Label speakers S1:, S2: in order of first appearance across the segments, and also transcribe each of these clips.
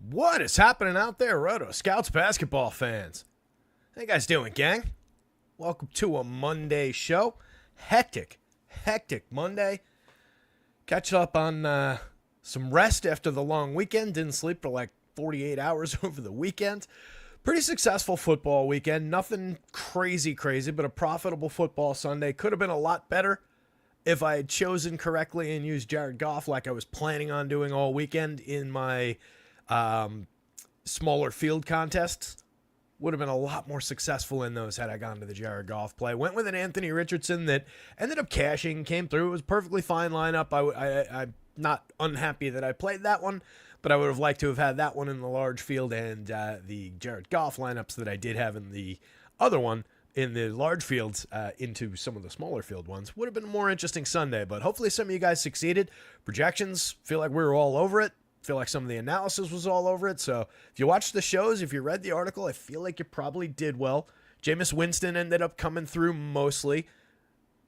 S1: What is happening out there, Roto Scouts basketball fans? How you guys doing, gang? Welcome to a Monday show. Hectic Monday. Catch up on some rest after the long weekend. Didn't sleep for like 48 hours over the weekend. Pretty successful football weekend. Nothing crazy, but a profitable football Sunday. Could have been a lot better if I had chosen correctly and used Jared Goff like I was planning on doing all weekend in my smaller field contests. Would have been a lot more successful in those had I gone to the Jared Goff play. Went with an Anthony Richardson that ended up cashing, came through. It was a perfectly fine lineup. I'm not unhappy that I played that one, but I would have liked to have had that one in the large field and the Jared Goff lineups that I did have in the other one in the large fields into some of the smaller field ones. Would have been a more interesting Sunday, but hopefully some of you guys succeeded. Projections, feel like we were all over it. Feel like some of the analysis was all over it. So if you watched the shows, if you read the article, I feel like you probably did well. Jameis Winston ended up coming through mostly,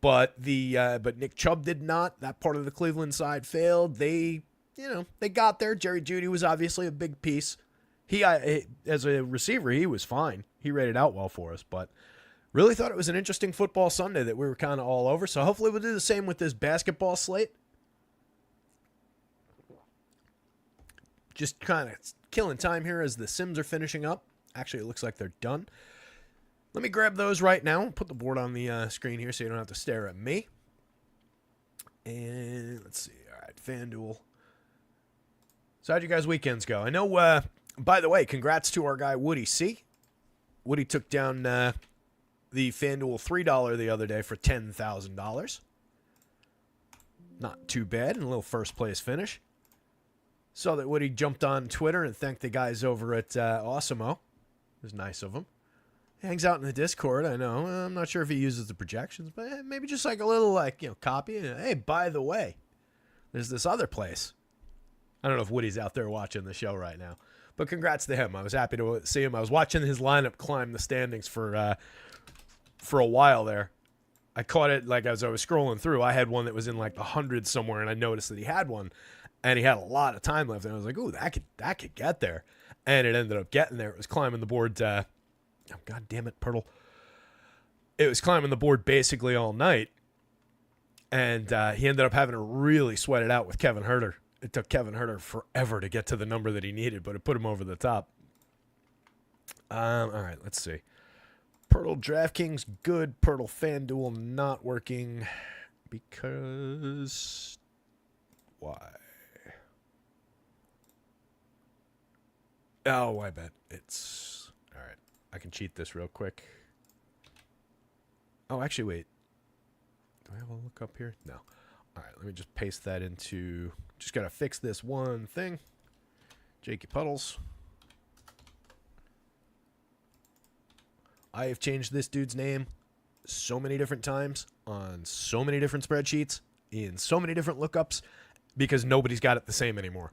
S1: but Nick Chubb did not. That part of the Cleveland side failed. They got there. Jerry Jeudy was obviously a big piece. He as a receiver, he was fine. He rated out well for us, but really thought it was an interesting football Sunday that we were kind of all over. So hopefully we'll do the same with this basketball slate. Just kind of killing time here as the Sims are finishing up. Actually, it looks like they're done. Let me grab those right now. Put the board on the screen here so you don't have to stare at me. And let's see. All right, FanDuel. So how'd you guys' weekends go? I know, by the way, congrats to our guy Woody C. Woody took down the FanDuel $3 the other day for $10,000. Not too bad. And a little first place finish. Saw that Woody jumped on Twitter and thanked the guys over at Awesemo. It was nice of him. He hangs out in the Discord, I know. I'm not sure if he uses the projections, but maybe just like a little copy. Hey, by the way, there's this other place. I don't know if Woody's out there watching the show right now, but congrats to him. I was happy to see him. I was watching his lineup climb the standings for a while there. I caught it like as I was scrolling through. I had one that was in like the hundreds somewhere, and I noticed that he had one. And he had a lot of time left, and I was like, "Ooh, that could get there," and it ended up getting there. It was climbing the board. Oh, God damn it, Pirtle! It was climbing the board basically all night, and he ended up having to really sweat it out with Kevin Huerter. It took Kevin Huerter forever to get to the number that he needed, but it put him over the top. All right, let's see. Pirtle DraftKings good. Pirtle FanDuel not working because why? Oh, I bet it's... All right. I can cheat this real quick. Oh, actually, wait. Do I have a look up here? No. All right, let me just paste that into... Just got to fix this one thing. Jakey Puddles. I have changed this dude's name so many different times on so many different spreadsheets in so many different lookups because nobody's got it the same anymore.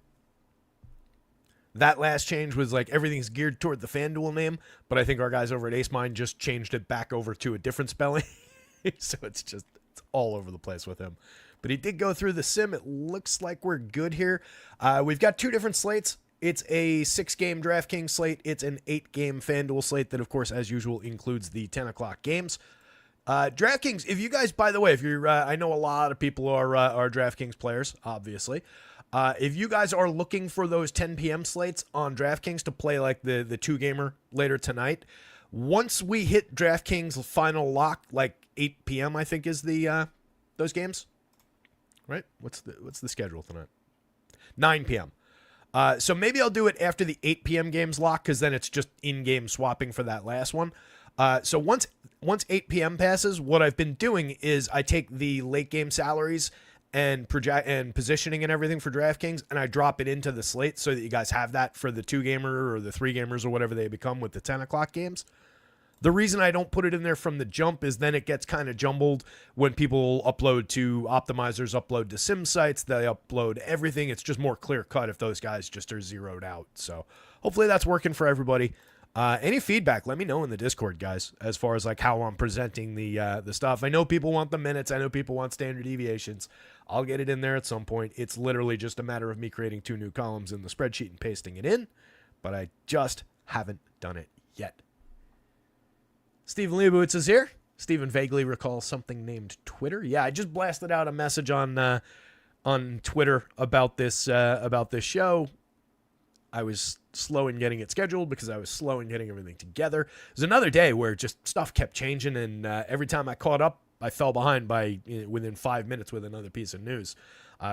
S1: That last change was like everything's geared toward the FanDuel name, but I think our guys over at Ace Mine just changed it back over to a different spelling. So it's all over the place with him. But he did go through the sim. It looks like we're good here. We've got two different slates. It's a 6-game DraftKings slate. It's an 8-game FanDuel slate that, of course, as usual, includes the 10 o'clock games. DraftKings, if you guys, by the way, if you're, I know a lot of people are DraftKings players, obviously. If you guys are looking for those 10 p.m. slates on DraftKings to play like the 2-gamer later tonight, once we hit DraftKings final lock, like 8 p.m. I think is the those games, right? What's the schedule tonight? 9 p.m. So maybe I'll do it after the 8 p.m. games lock because then it's just in-game swapping for that last one. So once 8 p.m. passes, what I've been doing is I take the late game salaries and positioning and everything for DraftKings, and I drop it into the slate so that you guys have that for the 2-gamer or the 3-gamers or whatever they become with the 10 o'clock games. The reason I don't put it in there from the jump is then it gets kind of jumbled when people upload to optimizers, upload to sim sites, they upload everything. It's just more clear cut if those guys just are zeroed out. So hopefully that's working for everybody. Any feedback, let me know in the Discord, guys, as far as like how I'm presenting the stuff. I know people want the minutes. I know people want standard deviations. I'll get it in there at some point. It's literally just a matter of me creating 2 new columns in the spreadsheet and pasting it in, but I just haven't done it yet. Stephen Leibowitz is here. Stephen vaguely recalls something named Twitter. Yeah, I just blasted out a message on Twitter about this show. I was slow in getting it scheduled because I was slow in getting everything together. It was another day where just stuff kept changing, and every time I caught up, I fell behind by within 5 minutes with another piece of news.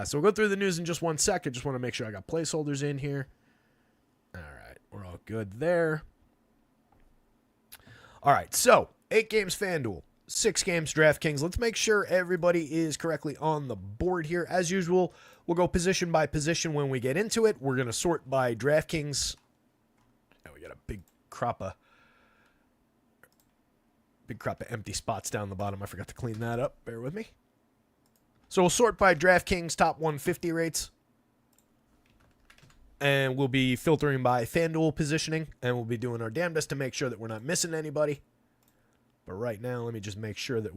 S1: So we'll go through the news in just 1 sec. I just want to make sure I got placeholders in here. All right, we're all good there. All right, so 8 games FanDuel, 6 games DraftKings. Let's make sure everybody is correctly on the board here. As usual, we'll go position by position when we get into it. We're going to sort by DraftKings. Oh, we got a big crop of empty spots down the bottom. I forgot to clean that up. Bear with me. So we'll sort by DraftKings top 150 rates. And we'll be filtering by FanDuel positioning. And we'll be doing our damnedest to make sure that we're not missing anybody. But right now, let me just make sure that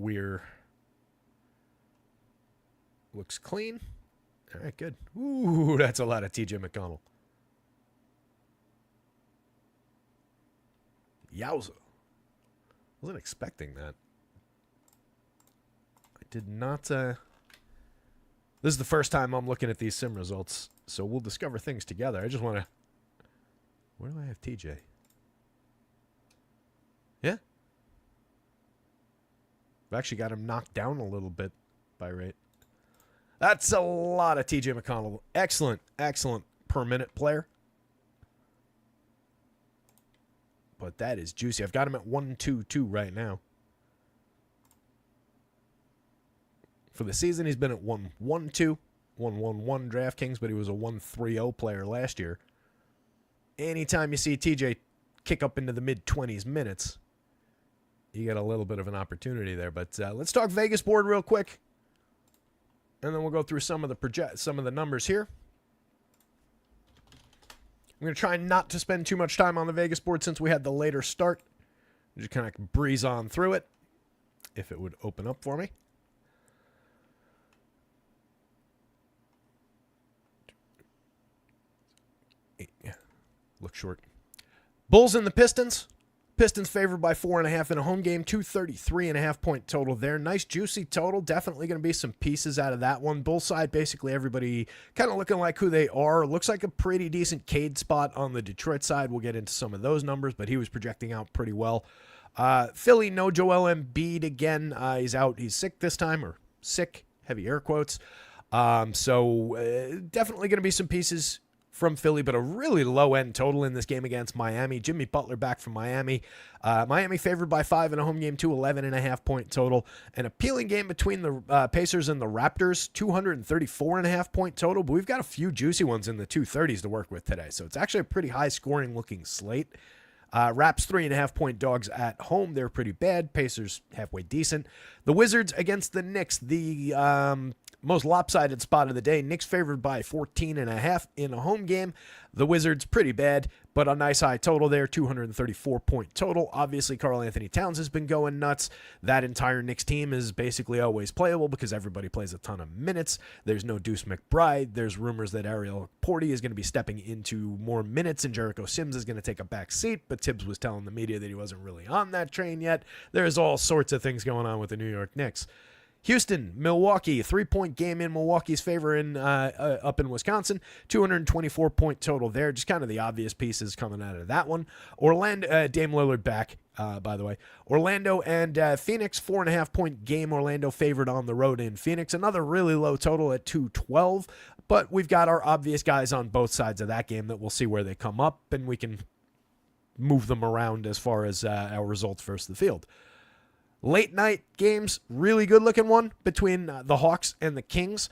S1: looks clean. All right, good. Ooh, that's a lot of TJ McConnell. Yowza. Wasn't expecting that. I did not. This is the first time I'm looking at these sim results, so we'll discover things together. I just want to. Where do I have TJ? Yeah. I've actually got him knocked down a little bit by rate. That's a lot of TJ McConnell. Excellent, excellent per minute player. But that is juicy. I've got him at 1.22 right now. For the season, he's been at 1.12, 1.11 DraftKings, but he was a 1.30 player last year. Anytime you see TJ kick up into the mid-20s minutes, you get a little bit of an opportunity there. But let's talk Vegas board real quick, and then we'll go through some of the numbers here. I'm going to try not to spend too much time on the Vegas board since we had the later start. Just kind of breeze on through it, if it would open up for me. Yeah, look short. Bulls and the Pistons. Pistons favored by 4.5 in a home game. 233.5 point total there. Nice juicy total. Definitely going to be some pieces out of that one. Bull side, basically everybody kind of looking like who they are. Looks like a pretty decent Cade spot on the Detroit side. We'll get into some of those numbers, but he was projecting out pretty well. Philly, no Joel Embiid again. He's out. He's sick this time, or sick, heavy air quotes. So definitely going to be some pieces from Philly, but a really low-end total in this game against Miami. Jimmy Butler back from Miami. Miami favored by 5 in a home game, 11.5 point total. An appealing game between the Pacers and the Raptors, 234.5 point total, but we've got a few juicy ones in the 230s to work with today, so it's actually a pretty high-scoring looking slate. Raps 3.5 point dogs at home. They're pretty bad. Pacers halfway decent. The Wizards against the Knicks, the most lopsided spot of the day. Knicks favored by 14.5 in a home game. The Wizards pretty bad, but a nice high total there, 234 point total. Obviously, Karl Anthony Towns has been going nuts. That entire Knicks team is basically always playable because everybody plays a ton of minutes. There's no Deuce McBride. There's rumors that Ariel Porty is going to be stepping into more minutes and Jericho Sims is going to take a back seat, but Tibbs was telling the media that he wasn't really on that train yet. There's all sorts of things going on with the New York Knicks. Houston, Milwaukee, 3-point game in Milwaukee's favor up in Wisconsin. 224 point total there. Just kind of the obvious pieces coming out of that one. Orlando, Dame Lillard back, by the way. Orlando and Phoenix, 4.5 point game. Orlando favored on the road in Phoenix. Another really low total at 212. But we've got our obvious guys on both sides of that game that we'll see where they come up, and we can move them around as far as our results versus the field. Late night games, really good looking one between the Hawks and the Kings.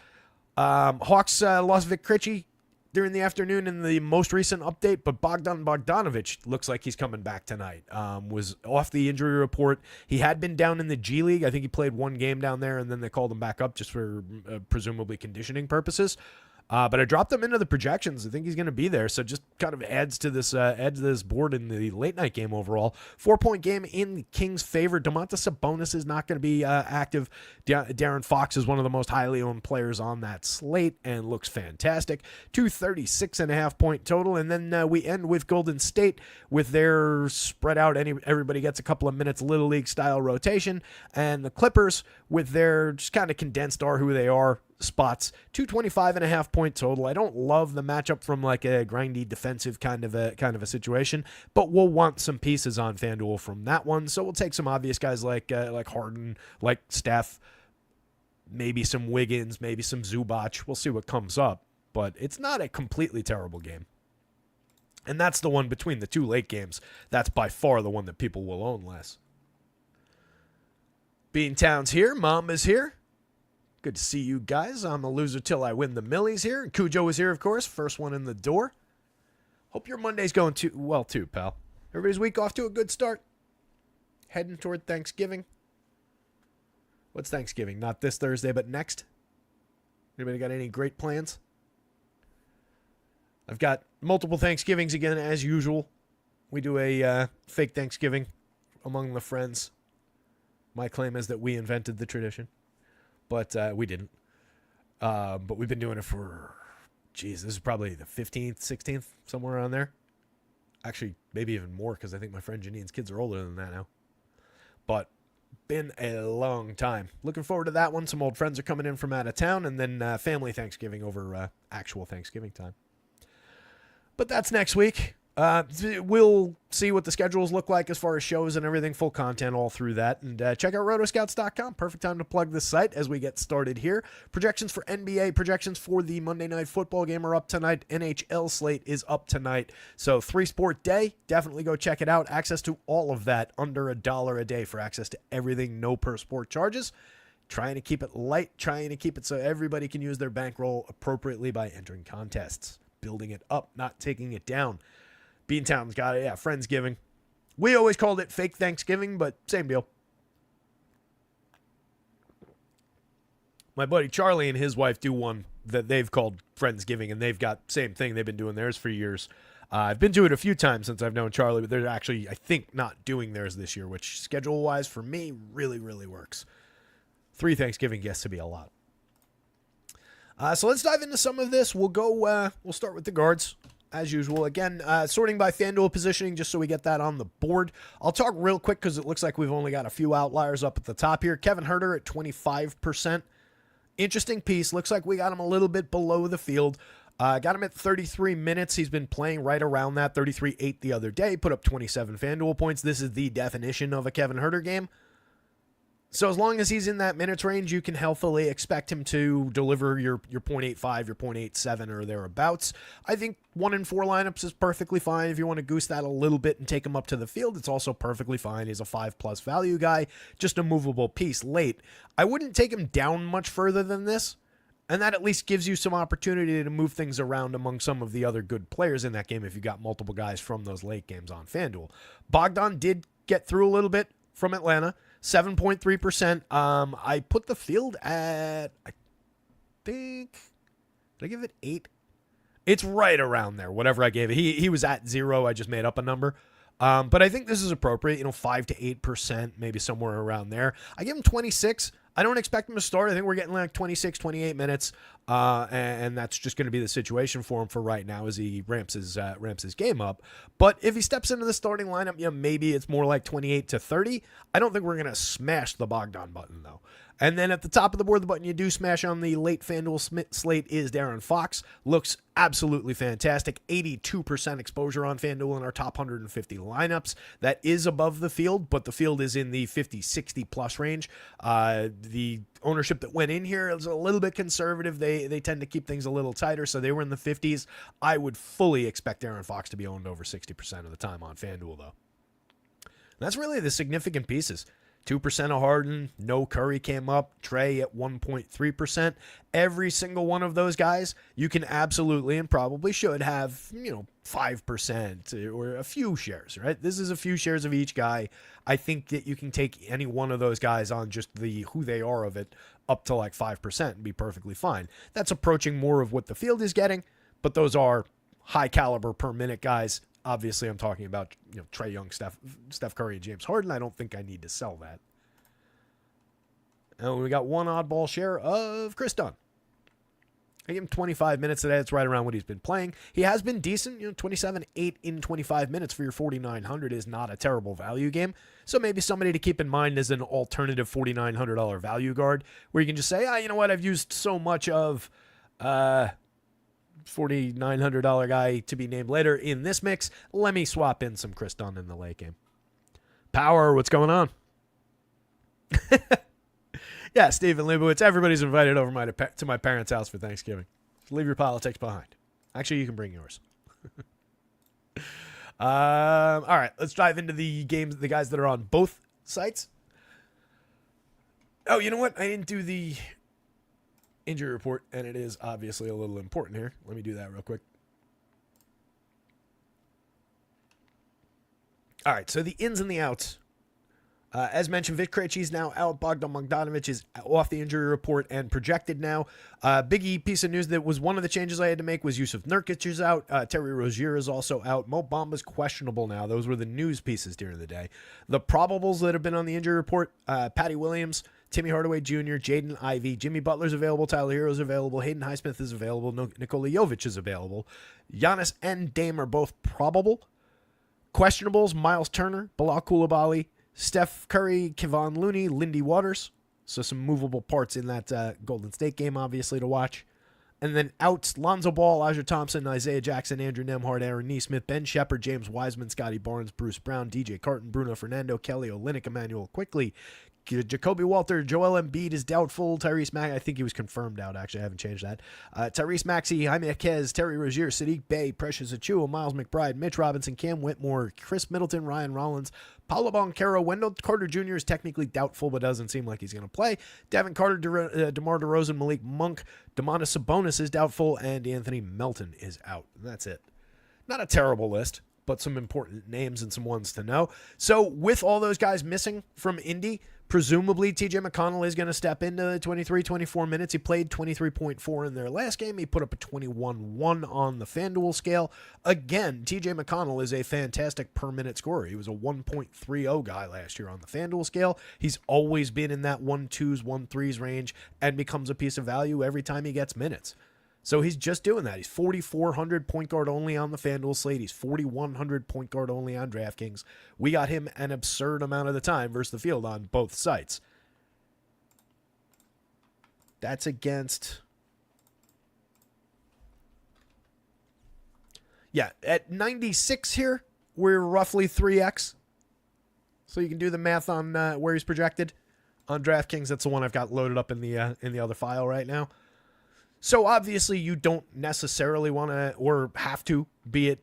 S1: Hawks lost Vic Krejci during the afternoon in the most recent update, but Bogdan Bogdanovic looks like he's coming back tonight. Was off the injury report. He had been down in the G League. I think he played one game down there, and then they called him back up just for presumably conditioning purposes. But I dropped him into the projections. I think he's going to be there. So just kind of adds to this board in the late night game overall. 4-point game in the Kings' favor. Domantas Sabonis is not going to be active. Darren Fox is one of the most highly owned players on that slate and looks fantastic. 236.5 point total. And then we end with Golden State with their spread out. Everybody gets a couple of minutes Little League style rotation. And the Clippers with their just kind of condensed are who they are spots. 225.5 point total. I don't love the matchup from like a grindy defensive kind of a situation, but we'll want some pieces on FanDuel from that one. So we'll take some obvious guys like Harden, like Steph, maybe some Wiggins, maybe some Zubac. We'll see what comes up, but it's not a completely terrible game. And that's the one between the two late games. That's by far the one that people will own less. Beantown's here. Mama's here. Good to see you guys. I'm a loser till I win the millies here. And Cujo is here, of course. First one in the door. Hope your Monday's going well, too, pal. Everybody's week off to a good start. Heading toward Thanksgiving. What's Thanksgiving? Not this Thursday, but next? Anybody got any great plans? I've got multiple Thanksgivings again, as usual. We do a fake Thanksgiving among the friends. My claim is that we invented the tradition. But we didn't. But we've been doing it for, this is probably the 15th, 16th, somewhere around there. Actually, maybe even more, because I think my friend Janine's kids are older than that now. But been a long time. Looking forward to that one. Some old friends are coming in from out of town, and then family Thanksgiving over actual Thanksgiving time. But that's next week. We'll see what the schedules look like as far as shows and everything, full content all through that. And check out rotoscouts.com. Perfect time to plug this site as we get started here. Projections for NBA, projections for the Monday Night Football game are up tonight. NHL slate is up tonight. So 3-sport day, definitely go check it out. Access to all of that under $1 a day for access to everything, no per sport charges. Trying to keep it light, trying to keep it so everybody can use their bankroll appropriately by entering contests. Building it up, not taking it down. Beantown's got it. Yeah, Friendsgiving. We always called it fake Thanksgiving, but same deal. My buddy Charlie and his wife do one that they've called Friendsgiving, and they've got same thing. They've been doing theirs for years. I've been to it a few times since I've known Charlie, but they're actually, I think, not doing theirs this year, which schedule-wise for me really, really works. 3 Thanksgiving gets to be a lot. So let's dive into some of this. We'll start with the guards. As usual, again, sorting by FanDuel positioning just so we get that on the board. I'll talk real quick because it looks like we've only got a few outliers up at the top here. Kevin Huerter at 25%. Interesting piece. Looks like we got him a little bit below the field. Got him at 33 minutes. He's been playing right around that, 33-8 the other day. Put up 27 FanDuel points. This is the definition of a Kevin Huerter game. So as long as he's in that minutes range, you can healthily expect him to deliver your 0.85, your 0.87 or thereabouts. I think 1 in 4 lineups is perfectly fine. If you want to goose that a little bit and take him up to the field, it's also perfectly fine. He's a 5+ value guy, just a movable piece late. I wouldn't take him down much further than this, and that at least gives you some opportunity to move things around among some of the other good players in that game if you got multiple guys from those late games on FanDuel. Bogdan did get through a little bit from Atlanta. 7.3%. I put the field at, I think, did I give it 8? It's right around there, whatever I gave it. He was at 0. I just made up a number. But I think this is appropriate, 5 to 8%, maybe somewhere around there. I give him 26. I don't expect him to start. I think we're getting like 26, 28 minutes, and that's just going to be the situation for him for right now as he ramps his game up. But if he steps into the starting lineup, maybe it's more like 28 to 30. I don't think we're going to smash the Bogdan button, though. And then at the top of the board, the button you do smash on the late FanDuel slate is Darren Fox. Looks absolutely fantastic. 82% exposure on FanDuel in our top 150 lineups. That is above the field, but the field is in the 50, 60 plus range. The ownership that went in here is a little bit conservative. They tend to keep things a little tighter, so they were in the 50s. I would fully expect Darren Fox to be owned over 60% of the time on FanDuel, though. And that's really the significant pieces. 2% of Harden, no Curry came up, Trey at 1.3%. Every single one of those guys, you can absolutely and probably should have, 5% or a few shares, right? This is a few shares of each guy. I think that you can take any one of those guys on just the who they are of it up to like 5% and be perfectly fine. That's approaching more of what the field is getting, but those are high caliber per minute guys. Obviously, I'm talking about Trae Young, Steph Curry, and James Harden. I don't think I need to sell that. And we got one oddball share of Chris Dunn. I give him 25 minutes today. That's right around what he's been playing. He has been decent. 27, 8 in 25 minutes for your 4,900 is not a terrible value game. So maybe somebody to keep in mind as an alternative $4,900 value guard where you can just say, you know what, I've used so much of $4,900 guy to be named later in this mix. Let me swap in some Chris Dunn in the late game. Power, what's going on? Yeah, Stephen Leibowitz. Everybody's invited over to my parents' house for Thanksgiving. Leave your politics behind. Actually, you can bring yours. All right, let's dive into the games, the guys that are on both sites. Oh, you know what? I didn't do the injury report, and it is obviously a little important here. Let me do that real quick. All right, so the ins and the outs. As mentioned, Vic Krejci's now out. Bogdan Bogdanovic is off the injury report and projected now. Biggie piece of news that was one of the changes I had to make was Yusuf Nurkic is out. Terry Rozier is also out. Mo Bamba's questionable now. Those were the news pieces during the day. The probables that have been on the injury report, Patty Williams, Timmy Hardaway Jr., Jaden Ivey, Jimmy Butler's available, Tyler Hero's available, Hayden Highsmith is available, Nikola Jovic is available. Giannis and Dame are both probable. Questionables, Miles Turner, Bilal Coulibaly, Steph Curry, Kevon Looney, Lindy Waters. So some movable parts in that Golden State game, obviously, to watch. And then outs, Lonzo Ball, Elijah Thompson, Isaiah Jackson, Andrew Nembhard, Aaron Nesmith, Ben Shepherd, James Wiseman, Scotty Barnes, Bruce Brown, DJ Carton, Bruno Fernando, Kelly Olynyk, Emmanuel Quickley, Jacoby Walter, Joel Embiid is doubtful. Tyrese Maxey, I think he was confirmed out, actually. I haven't changed that. Tyrese Maxey, Jaime Jaquez, Terry Rozier, Sadiq Bey, Precious Achiuwa, Miles McBride, Mitch Robinson, Cam Whitmore, Chris Middleton, Ryan Rollins, Paolo Banchero, Wendell Carter Jr. is technically doubtful, but doesn't seem like he's going to play. Devin Carter, DeMar DeRozan, Malik Monk, Domantas Sabonis is doubtful, and Anthony Melton is out. And that's it. Not a terrible list, but some important names and some ones to know. So with all those guys missing from Indy, presumably TJ McConnell is going to step into 23, 24 minutes. He played 23.4 in their last game. He put up a 21-1 on the FanDuel scale. Again, TJ McConnell is a fantastic per minute scorer. He was a 1.30 guy last year on the FanDuel scale. He's always been in that 1-2s, 1-3s range and becomes a piece of value every time he gets minutes. So he's just doing that. He's 4,400 point guard only on the FanDuel slate. He's 4,100 point guard only on DraftKings. We got him an absurd amount of the time versus the field on both sites. That's against... Yeah, at 96 here, we're roughly 3x. So you can do the math on where he's projected on DraftKings. That's the one I've got loaded up in the other file right now. So obviously you don't necessarily want to or have to be at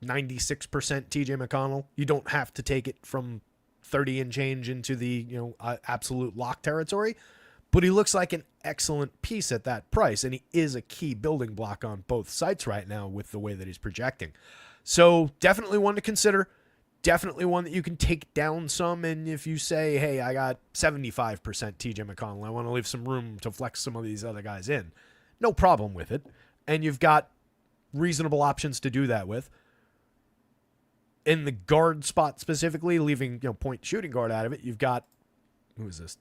S1: 96% TJ McConnell. You don't have to take it from 30 and change into the absolute lock territory. But he looks like an excellent piece at that price, and he is a key building block on both sites right now with the way that he's projecting. So definitely one to consider. Definitely one that you can take down some, and if you say, hey, I got 75% TJ McConnell, I want to leave some room to flex some of these other guys in. No problem with it. And you've got reasonable options to do that with. In the guard spot specifically, leaving point shooting guard out of it, you've got, who is this?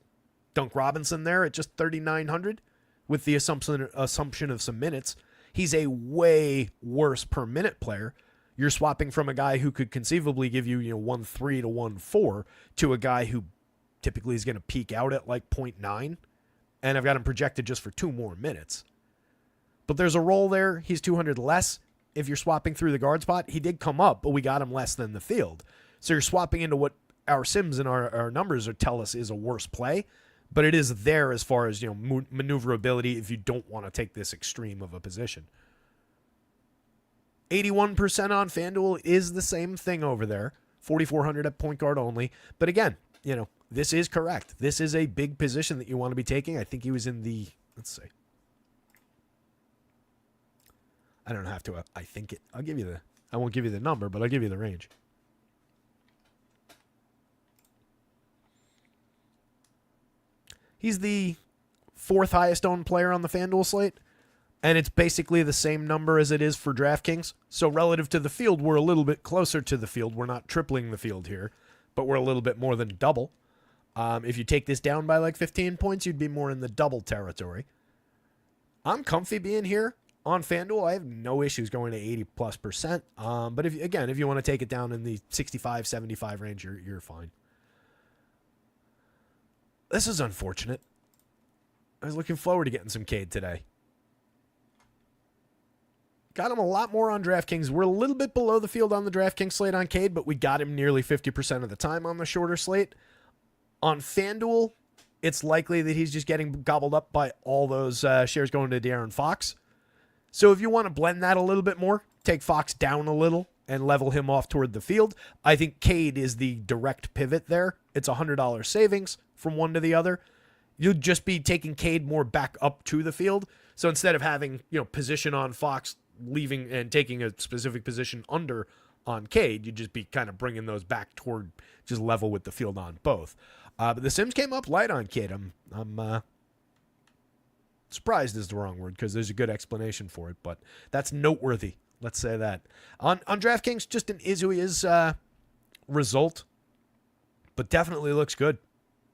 S1: Dunk Robinson there at just 3,900 with the assumption of some minutes. He's a way worse per minute player. You're swapping from a guy who could conceivably give you 1.3 to 1.4 to a guy who typically is going to peak out at like 0.9. And I've got him projected just for 2 more minutes. But there's a role there. He's 200 less. If you're swapping through the guard spot, he did come up, but we got him less than the field. So you're swapping into what our sims and our numbers tell us is a worse play, but it is there as far as maneuverability if you don't want to take this extreme of a position. 81% on FanDuel is the same thing over there. 4,400 at point guard only. But again, this is correct. This is a big position that you want to be taking. I think he was in the, let's see. I don't have to. I think it. I won't give you the number, but I'll give you the range. He's the fourth highest owned player on the FanDuel slate, and it's basically the same number as it is for DraftKings. So relative to the field, we're a little bit closer to the field. We're not tripling the field here, but we're a little bit more than double. If you take this down by like 15 points, you'd be more in the double territory. I'm comfy being here on FanDuel. I have no issues going to 80+%. But if you want to take it down in the 65, 75 range, you're fine. This is unfortunate. I was looking forward to getting some Cade today. Got him a lot more on DraftKings. We're a little bit below the field on the DraftKings slate on Cade, but we got him nearly 50% of the time on the shorter slate. On FanDuel, it's likely that he's just getting gobbled up by all those shares going to De'Aaron Fox. So if you want to blend that a little bit more, take Fox down a little and level him off toward the field, I think Cade is the direct pivot there. It's $100 savings from one to the other. You'd just be taking Cade more back up to the field. So instead of having, position on Fox, leaving and taking a specific position under on Cade, you'd just be kind of bringing those back toward just level with the field on both. But the Sims came up light on Cade. I'm surprised is the wrong word because there's a good explanation for it, but that's noteworthy. Let's say that. On DraftKings, just an is who he is result, but definitely looks good.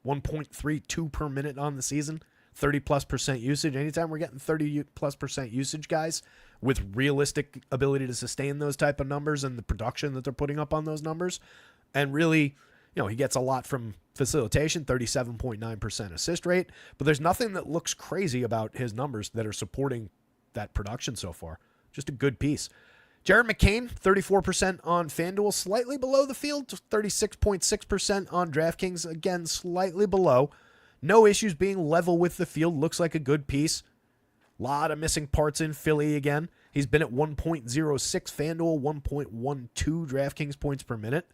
S1: 1.32 per minute on the season, 30+% usage. Anytime we're getting 30+% usage, guys, with realistic ability to sustain those type of numbers and the production that they're putting up on those numbers, and really, he gets a lot from facilitation, 37.9% assist rate, but there's nothing that looks crazy about his numbers that are supporting that production so far. Just a good piece. Jared McCain, 34% on FanDuel, slightly below the field, 36.6% on DraftKings, again, slightly below. No issues being level with the field, looks like a good piece. Lot of missing parts in Philly again. He's been at 1.06 FanDuel, 1.12 DraftKings points per minute.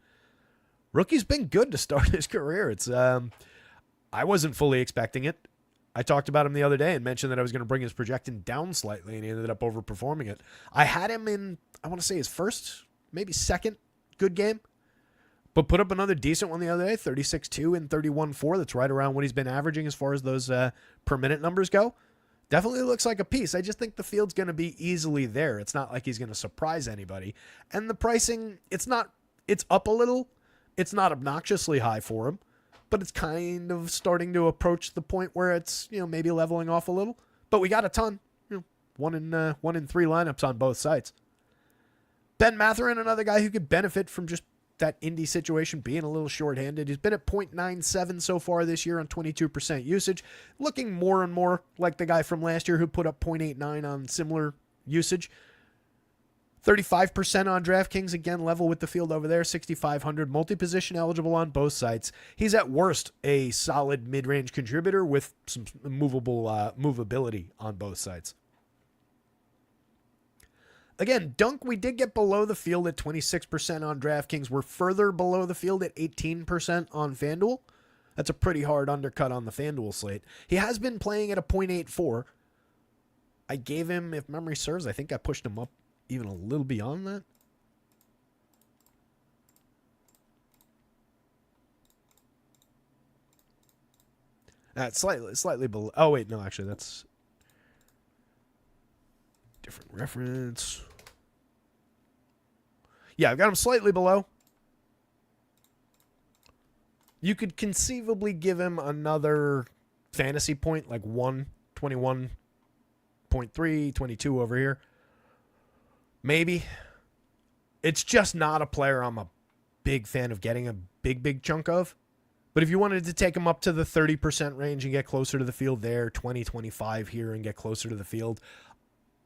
S1: Rookie's been good to start his career. It's I wasn't fully expecting it. I talked about him the other day and mentioned that I was going to bring his projection down slightly, and he ended up overperforming it. I had him in, I want to say his first, maybe second good game, but put up another decent one the other day, 36.2 and 31.4. That's right around what he's been averaging as far as those per minute numbers go. Definitely looks like a piece. I just think the field's going to be easily there. It's not like he's going to surprise anybody. And the pricing, it's up a little. It's not obnoxiously high for him, but it's kind of starting to approach the point where it's, maybe leveling off a little. But we got a ton, 1 in 3 lineups on both sides. Ben Mathurin, another guy who could benefit from just that Indy situation being a little shorthanded. He's been at 0.97 so far this year on 22% usage, looking more and more like the guy from last year who put up 0.89 on similar usage. 35% on DraftKings, again, level with the field over there, 6,500, multi-position eligible on both sides. He's at worst a solid mid-range contributor with some movability on both sides. Again, Dunk, we did get below the field at 26% on DraftKings. We're further below the field at 18% on FanDuel. That's a pretty hard undercut on the FanDuel slate. He has been playing at a 0.84. I gave him, if memory serves, I think I pushed him up even a little beyond that. That's slightly below. Oh, wait, no, actually, that's different reference. Yeah, I've got him slightly below. You could conceivably give him another fantasy point, like 21.3, 22 over here. Maybe. It's just not a player I'm a big fan of getting a big chunk of. But if you wanted to take him up to the 30% range and get closer to the field there, 20, 25 here and get closer to the field,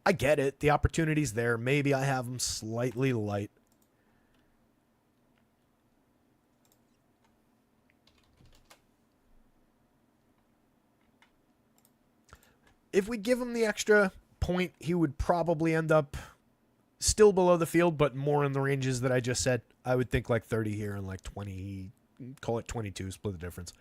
S1: I get it. The opportunity's there. Maybe I have him slightly light. If we give him the extra point, he would probably end up still below the field, but more in the ranges that I just said. I would think like 30 here and like 20, call it 22, split the difference.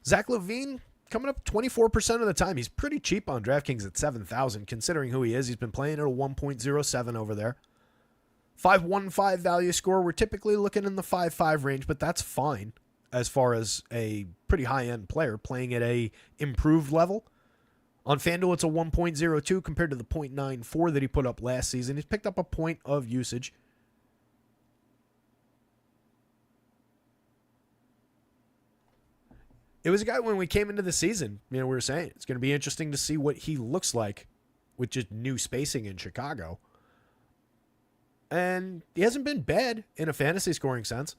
S1: Zach LaVine coming up 24% of the time. He's pretty cheap on DraftKings at 7,000, considering who he is. He's been playing at a 1.07 over there. 5.15 value score. We're typically looking in the 5.5 range, but that's fine. as far as a pretty high-end player playing at a improved level. On FanDuel, it's a 1.02 compared to the 0.94 that he put up last season. He's picked up a point of usage. It was a guy when we came into the season, we were saying it's going to be interesting to see what he looks like with just new spacing in Chicago. And he hasn't been bad in a fantasy scoring sense.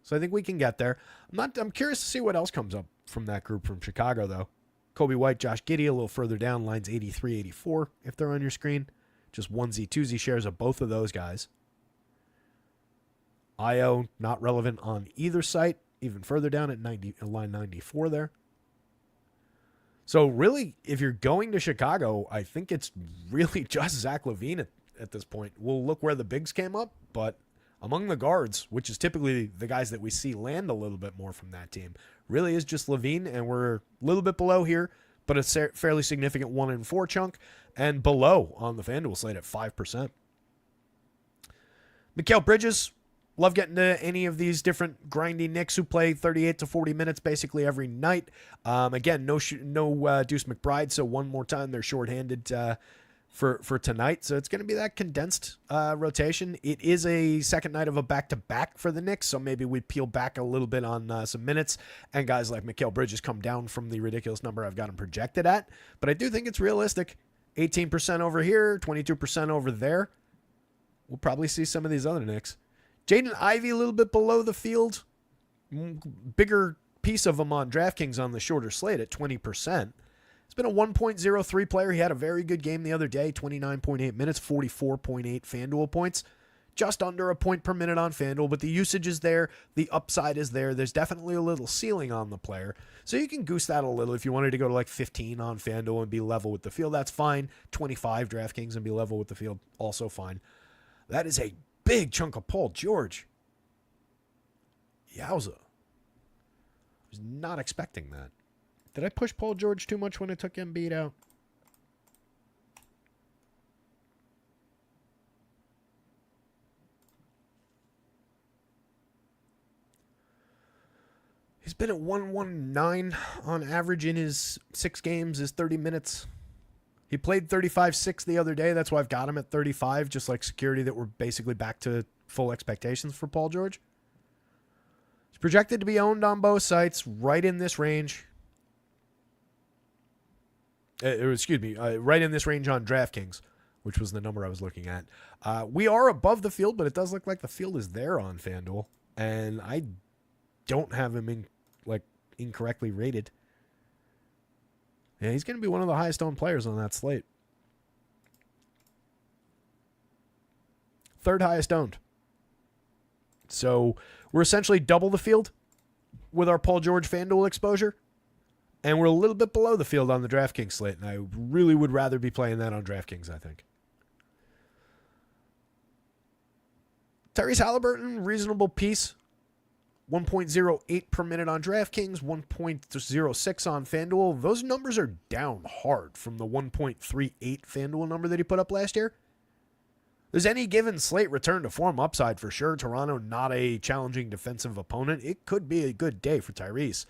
S1: So I think we can get there. I'm curious to see what else comes up from that group from Chicago, though. Kobe White, Josh Giddey, a little further down, lines 83, 84, if they're on your screen. Just onesie, twosie shares of both of those guys. Io, not relevant on either site, even further down at line 94 there. So really, if you're going to Chicago, I think it's really just Zach LaVine at this point. We'll look where the bigs came up, but among the guards, which is typically the guys that we see land a little bit more from that team, really is just LaVine, and we're a little bit below here, but a fairly significant 1-4 chunk, and below on the FanDuel slate at 5%. Mikal Bridges, love getting to any of these different grindy Knicks who play 38 to 40 minutes basically every night. Again, no Deuce McBride, so one more time they're shorthanded for tonight. So it's going to be that condensed rotation. It is a second night of a back-to-back for the Knicks, so maybe we peel back a little bit on some minutes, and guys like Mikal Bridges come down from the ridiculous number I've got him projected at. But I do think it's realistic. 18% over here, 22% over there. We'll probably see some of these other Knicks. Jaden Ivey a little bit below the field. Bigger piece of him on DraftKings on the shorter slate at 20%. He's been a 1.03 player. He had a very good game the other day, 29.8 minutes, 44.8 FanDuel points. Just under a point per minute on FanDuel, but the usage is there. The upside is there. There's definitely a little ceiling on the player. So you can goose that a little. If you wanted to go to like 15 on FanDuel and be level with the field, that's fine. 25 DraftKings and be level with the field, also fine. That is a big chunk of Paul George. Yowza. I was not expecting that. Did I push Paul George too much when I took Embiid out? He's been at 119 on average in his 6 games, his 30 minutes. He played 35-6 the other day. That's why I've got him at 35, just like security that we're basically back to full expectations for Paul George. He's projected to be owned on both sites, right in this range. Right in this range on DraftKings, which was the number I was looking at. We are above the field, but it does look like the field is there on FanDuel, and I don't have him incorrectly rated. Yeah, he's going to be one of the highest owned players on that slate. Third highest owned. So we're essentially double the field with our Paul George FanDuel exposure. And we're a little bit below the field on the DraftKings slate. And I really would rather be playing that on DraftKings, I think. Tyrese Halliburton, reasonable piece. 1.08 per minute on DraftKings, 1.06 on FanDuel. Those numbers are down hard from the 1.38 FanDuel number that he put up last year. There's any given slate return to form upside for sure. Toronto, not a challenging defensive opponent. It could be a good day for Tyrese.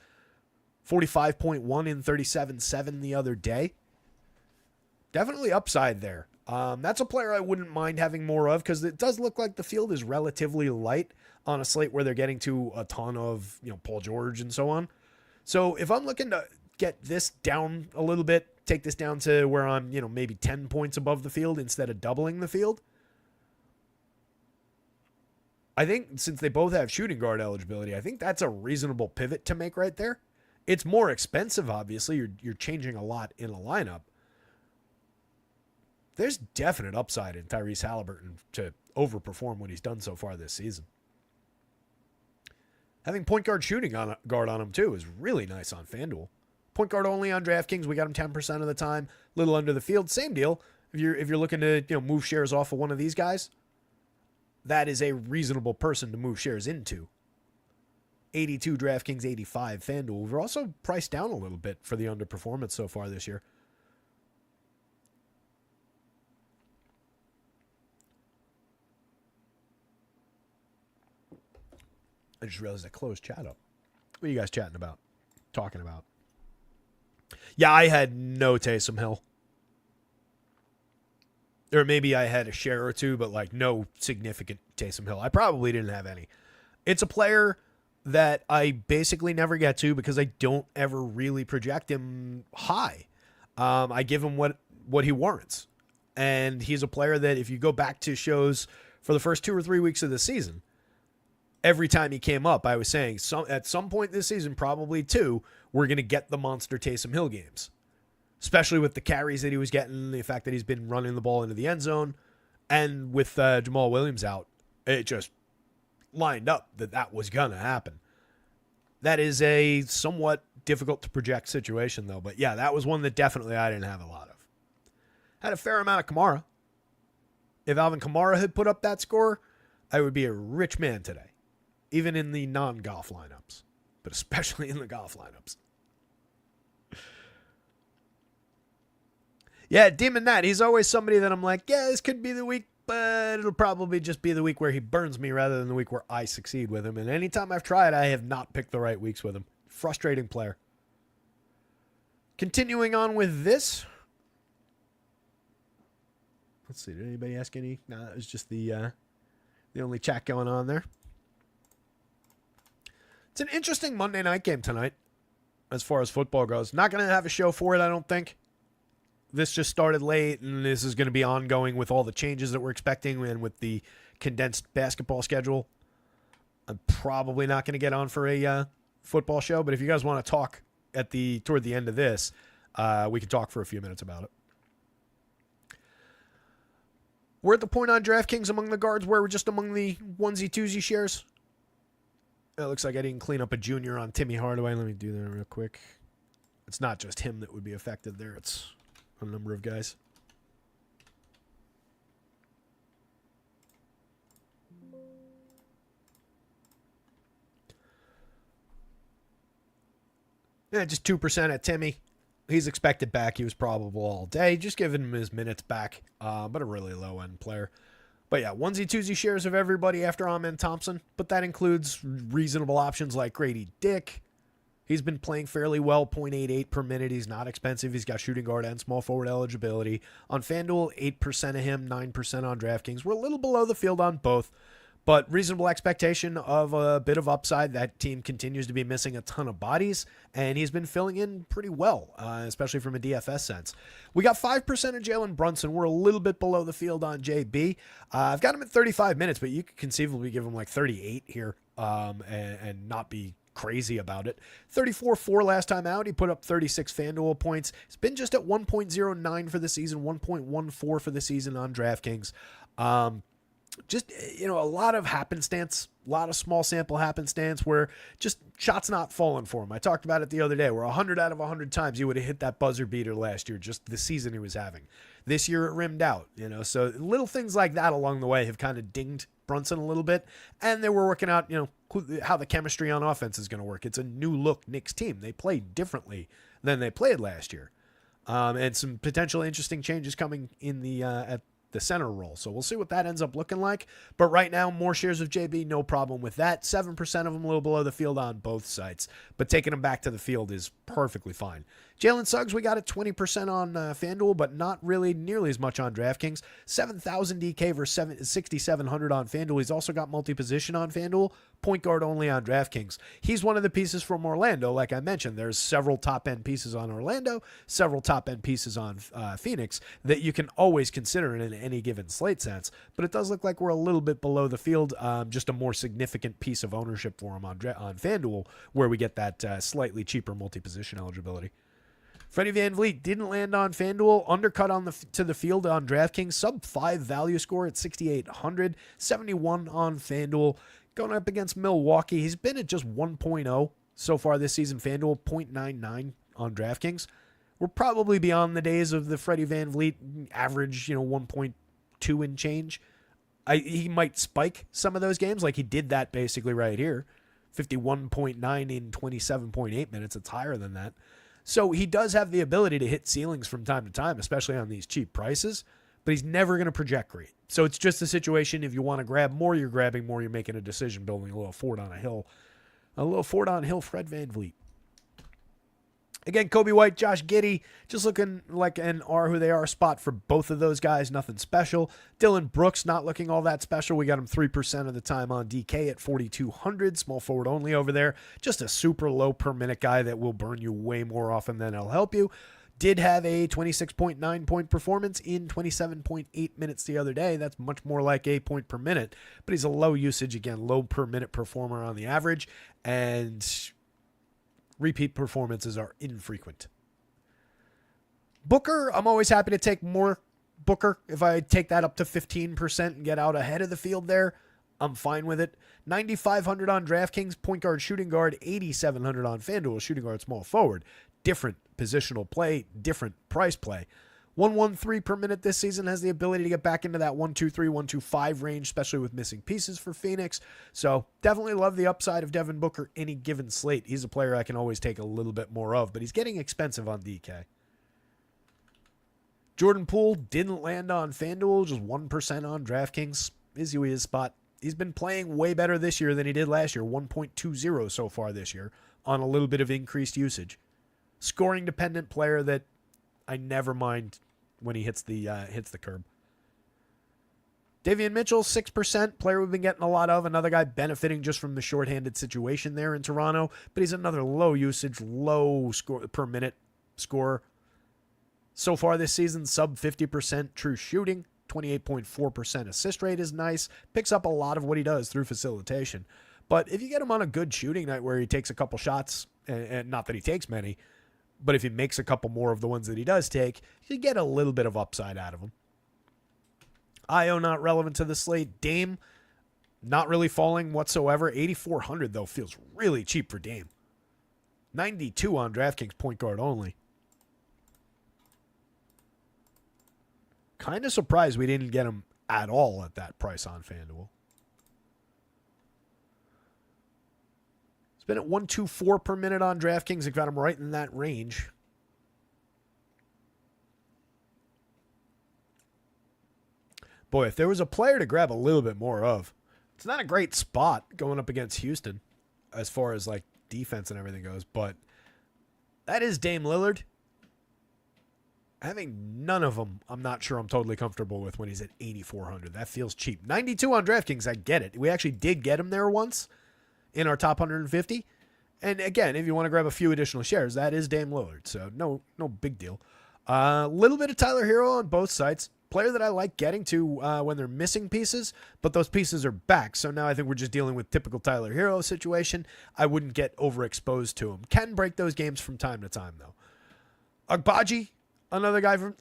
S1: 45.1 in 37-7 the other day. Definitely upside there. That's a player I wouldn't mind having more of because it does look like the field is relatively light on a slate where they're getting to a ton of, Paul George and so on. So if I'm looking to get this down a little bit, take this down to where I'm, maybe 10 points above the field instead of doubling the field, I think since they both have shooting guard eligibility, I think that's a reasonable pivot to make right there. It's more expensive, obviously. You're changing a lot in a lineup. There's definite upside in Tyrese Halliburton to overperform what he's done so far this season. Having point guard shooting guard on him, too, is really nice on FanDuel. Point guard only on DraftKings. We got him 10% of the time. Little under the field. Same deal. If you're looking to move shares off of one of these guys, that is a reasonable person to move shares into. 82 DraftKings, 85 FanDuel. We're also priced down a little bit for the underperformance so far this year. I just realized I closed chat up. What are you guys chatting about? Talking about? Yeah, I had no Taysom Hill. Or maybe I had a share or two, but like no significant Taysom Hill. I probably didn't have any. It's a player that I basically never get to because I don't ever really project him high. I give him what he warrants. And he's a player that if you go back to shows for the first 2 or 3 weeks of the season, every time he came up, I was saying at some point this season, probably 2, we're going to get the monster Taysom Hill games. Especially with the carries that he was getting, the fact that he's been running the ball into the end zone, and with Jamal Williams out, it just lined up that was going to happen. That is a somewhat difficult to project situation, though. But yeah, that was one that definitely I didn't have a lot of. Had a fair amount of Kamara. If Alvin Kamara had put up that score, I would be a rich man today. Even in the non-golf lineups, but especially in the golf lineups. Yeah, Demon Nat, he's always somebody that I'm like, yeah, this could be the week, but it'll probably just be the week where he burns me rather than the week where I succeed with him. And anytime I've tried, I have not picked the right weeks with him. Frustrating player. Continuing on with this. Let's see, did anybody ask any? No, that was just the only chat going on there. It's an interesting Monday night game tonight as far as football goes. Not going to have a show for it, I don't think. This just started late, and this is going to be ongoing with all the changes that we're expecting and with the condensed basketball schedule. I'm probably not going to get on for a football show, but if you guys want to talk toward the end of this, we can talk for a few minutes about it. We're at the point on DraftKings among the guards where we're just among the onesie-twosie shares. It looks like I didn't clean up a junior on Timmy Hardaway. Let me do that real quick. It's not just him that would be affected there. It's a number of guys. Yeah, just 2% at Timmy. He's expected back. He was probable all day. Just giving him his minutes back, but a really low-end player. But yeah, onesie-twosie shares of everybody after Amen Thompson, but that includes reasonable options like Grady Dick. He's been playing fairly well, 0.88 per minute. He's not expensive. He's got shooting guard and small forward eligibility. On FanDuel, 8% of him, 9% on DraftKings. We're a little below the field on both, but reasonable expectation of a bit of upside. That team continues to be missing a ton of bodies, and he's been filling in pretty well, especially from a DFS sense. We got 5% of Jalen Brunson. We're a little bit below the field on JB. I've got him at 35 minutes, but you could conceivably give him like 38 here and not be crazy about it. 34-4 last time out. He put up 36 FanDuel points. He's been just at 1.09 for the season, 1.14 for the season on DraftKings. Just, a lot of happenstance, a lot of small sample happenstance where just shots not falling for him. I talked about it the other day where 100 out of 100 times he would have hit that buzzer beater last year, just the season he was having. This year it rimmed out, so little things like that along the way have kind of dinged Brunson a little bit, and they were working out, how the chemistry on offense is going to work. It's a new look Knicks team. They play differently than they played last year, and some potential interesting changes coming in at the center role. So we'll see what that ends up looking like. But right now, more shares of JB, no problem with that. 7% of them a little below the field on both sites, but taking them back to the field is perfectly fine. Jalen Suggs, we got at 20% on FanDuel, but not really nearly as much on DraftKings. 7,000 DK versus 6,700 on FanDuel. He's also got multi-position on FanDuel, point guard only on DraftKings. He's one of the pieces from Orlando. Like I mentioned, there's several top-end pieces on Orlando, several top-end pieces on Phoenix that you can always consider in any given slate sense, but it does look like we're a little bit below the field, just a more significant piece of ownership for him on FanDuel, where we get that slightly cheaper multi-position eligibility. Freddie VanVleet didn't land on FanDuel, undercut to the field on DraftKings, sub-5 value score at 6,800, 71 on FanDuel. Going up against Milwaukee, he's been at just 1.0 so far this season. FanDuel 0.99 on DraftKings. We're probably beyond the days of the Freddie VanVleet average, 1.2 and change. He might spike some of those games, like he did that basically right here. 51.9 in 27.8 minutes. It's higher than that. So he does have the ability to hit ceilings from time to time, especially on these cheap prices, but he's never going to project great. So it's just a situation, if you want to grab more, you're grabbing more, you're making a decision, building a little fort on a hill. A little Ford on Hill, Fred VanVleet. Again, Kobe White, Josh Giddey, just looking like an are who they are spot for both of those guys. Nothing special. Dylan Brooks not looking all that special. We got him 3% of the time on DK at 4,200. Small forward only over there. Just a super low per minute guy that will burn you way more often than he'll help you. Did have a 26.9 point performance in 27.8 minutes the other day. That's much more like a point per minute. But he's a low usage, again, low per minute performer on the average. And repeat performances are infrequent. Booker, I'm always happy to take more Booker. If I take that up to 15% and get out ahead of the field there, I'm fine with it. 9,500 on DraftKings, point guard, shooting guard, 8,700 on FanDuel, shooting guard, small forward. Different positional play, different price play. 113 per minute this season, has the ability to get back into that 123, 125 range, especially with missing pieces for Phoenix. So definitely love the upside of Devin Booker any given slate. He's a player I can always take a little bit more of, but he's getting expensive on DK. Jordan Poole didn't land on FanDuel, just 1% on DraftKings. Is who he is spot. He's been playing way better this year than he did last year, 1.20 so far this year on a little bit of increased usage. Scoring dependent player that I never mind when he hits the curb. Davion Mitchell, 6%, player we've been getting a lot of. Another guy benefiting just from the shorthanded situation there in Toronto, but he's another low usage, low score per minute scorer. So far this season, sub 50% true shooting, 28.4% assist rate is nice. Picks up a lot of what he does through facilitation. But if you get him on a good shooting night where he takes a couple shots, and not that he takes many, but if he makes a couple more of the ones that he does take, you get a little bit of upside out of him. Io not relevant to the slate. Dame not really falling whatsoever. 8,400 though feels really cheap for Dame. 92 on DraftKings, point guard only. Kind of surprised we didn't get him at all at that price on FanDuel. It's been at 124 per minute on DraftKings. I got him right in that range. Boy, if there was a player to grab a little bit more of, it's not a great spot going up against Houston as far as like defense and everything goes, but that is Dame Lillard. Having none of them, I'm not sure I'm totally comfortable with when he's at 8,400. That feels cheap. 92 on DraftKings, I get it. We actually did get him there once in our top 150. And again, if you want to grab a few additional shares, that is Dame Lillard. So no big deal. A little bit of Tyler Hero on both sides. Player that I like getting to when they're missing pieces, but those pieces are back. So now I think we're just dealing with typical Tyler Hero situation. I wouldn't get overexposed to him. Can break those games from time to time, though. Agbaji, another guy from...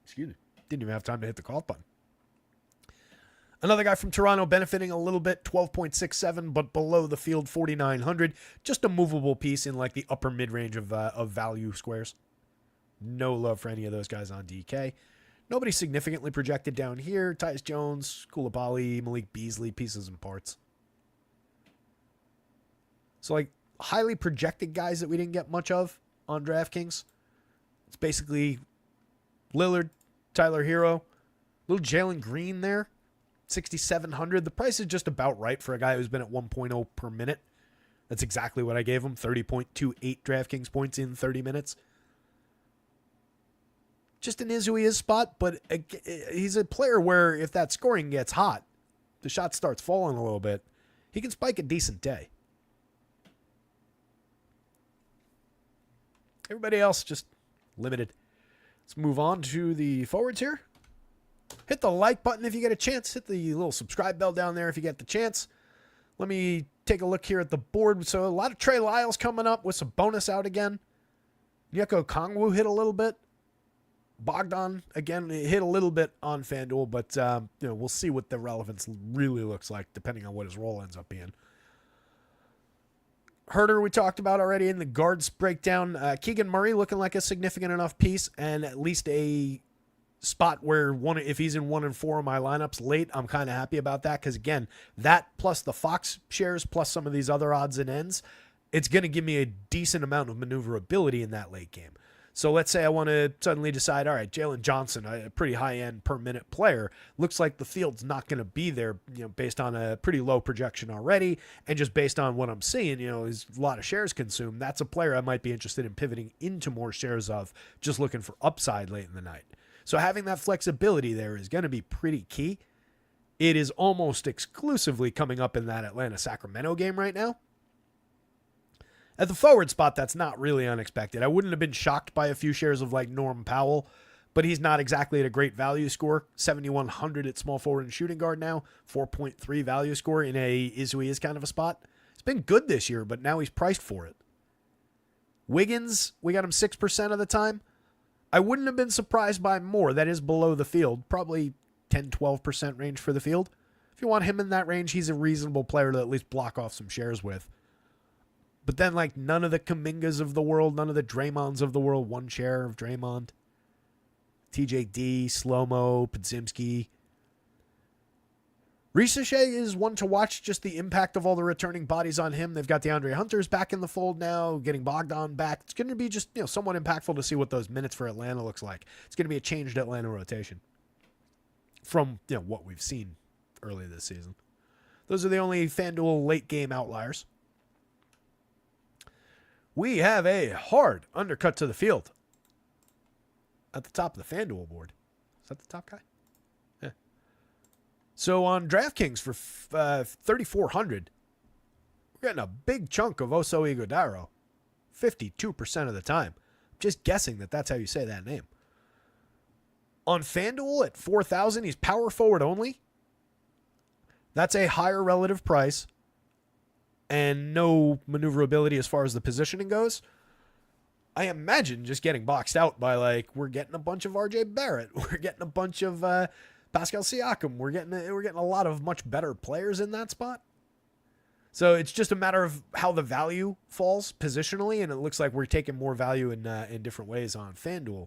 S1: excuse me. Didn't even have time to hit the cough button. Another guy from Toronto benefiting a little bit, 12.67, but below the field, 4,900. Just a movable piece in like the upper mid-range of value squares. No love for any of those guys on DK. Nobody significantly projected down here. Tyus Jones, Koulibaly, Malik Beasley, pieces and parts. So like highly projected guys that we didn't get much of on DraftKings. It's basically Lillard, Tyler Hero, little Jalen Green there, 6,700. The price is just about right for a guy who's been at 1.0 per minute. That's exactly what I gave him, 30.28 DraftKings points in 30 minutes. Just an is who he is spot, but he's a player where if that scoring gets hot, the shot starts falling a little bit, he can spike a decent day. Everybody else just limited. Let's move on to the forwards here. Hit the like button if you get a chance. Hit the little subscribe bell down there if you get the chance. Let me take a look here at the board. So a lot of Trey Lyles coming up with some bonus out again. Nyeko Kongwu hit a little bit. Bogdan, again, hit a little bit on FanDuel, but we'll see what the relevance really looks like depending on what his role ends up being. Herter we talked about already in the guards breakdown. Keegan Murray looking like a significant enough piece and at least a spot where if he's in 1 and 4 of my lineups late, I'm kind of happy about that because, again, that plus the Fox shares plus some of these other odds and ends, it's going to give me a decent amount of maneuverability in that late game. So let's say I want to suddenly decide, all right, Jalen Johnson, a pretty high-end per-minute player, looks like the field's not going to be there, based on a pretty low projection already, and just based on what I'm seeing, is a lot of shares consumed. That's a player I might be interested in pivoting into more shares of, just looking for upside late in the night. So having that flexibility there is going to be pretty key. It is almost exclusively coming up in that Atlanta-Sacramento game right now. At the forward spot, that's not really unexpected. I wouldn't have been shocked by a few shares of like Norm Powell, but he's not exactly at a great value score. 7,100 at small forward and shooting guard now. 4.3 value score in a is kind of a spot. It's been good this year, but now he's priced for it. Wiggins, we got him 6% of the time. I wouldn't have been surprised by more. That is below the field. Probably 10-12% range for the field. If you want him in that range, he's a reasonable player to at least block off some shares with. But then, like, none of the Kumingas of the world, none of the Draymonds of the world, one share of Draymond. TJD, Slow-Mo, Podziemski. Ricochet is one to watch, just the impact of all the returning bodies on him. They've got DeAndre Hunter's back in the fold now, getting Bogdan back. It's going to be just, somewhat impactful to see what those minutes for Atlanta looks like. It's going to be a changed Atlanta rotation from, what we've seen early this season. Those are the only FanDuel late game outliers. We have a hard undercut to the field at the top of the FanDuel board. Is that the top guy? Yeah. So on DraftKings for 3,400, we're getting a big chunk of Oso Ighodaro, 52% of the time. Just guessing that's how you say that name. On FanDuel at 4,000, he's power forward only. That's a higher relative price and no maneuverability as far as the positioning goes. I imagine just getting boxed out by we're getting a bunch of RJ Barrett. We're getting a bunch of Pascal Siakam. We're getting a lot of much better players in that spot. So it's just a matter of how the value falls positionally, and it looks like we're taking more value in different ways on FanDuel.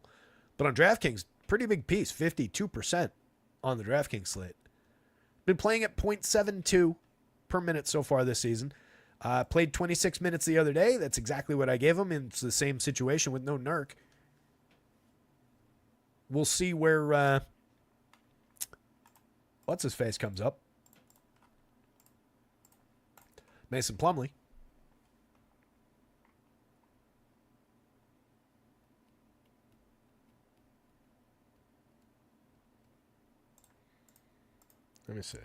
S1: But on DraftKings, pretty big piece, 52% on the DraftKings slate. Been playing at 0.72 per minute so far this season. Played 26 minutes the other day. That's exactly what I gave him. It's the same situation with no Nurk. We'll see where what's-his-face comes up. Mason Plumlee. Let me see.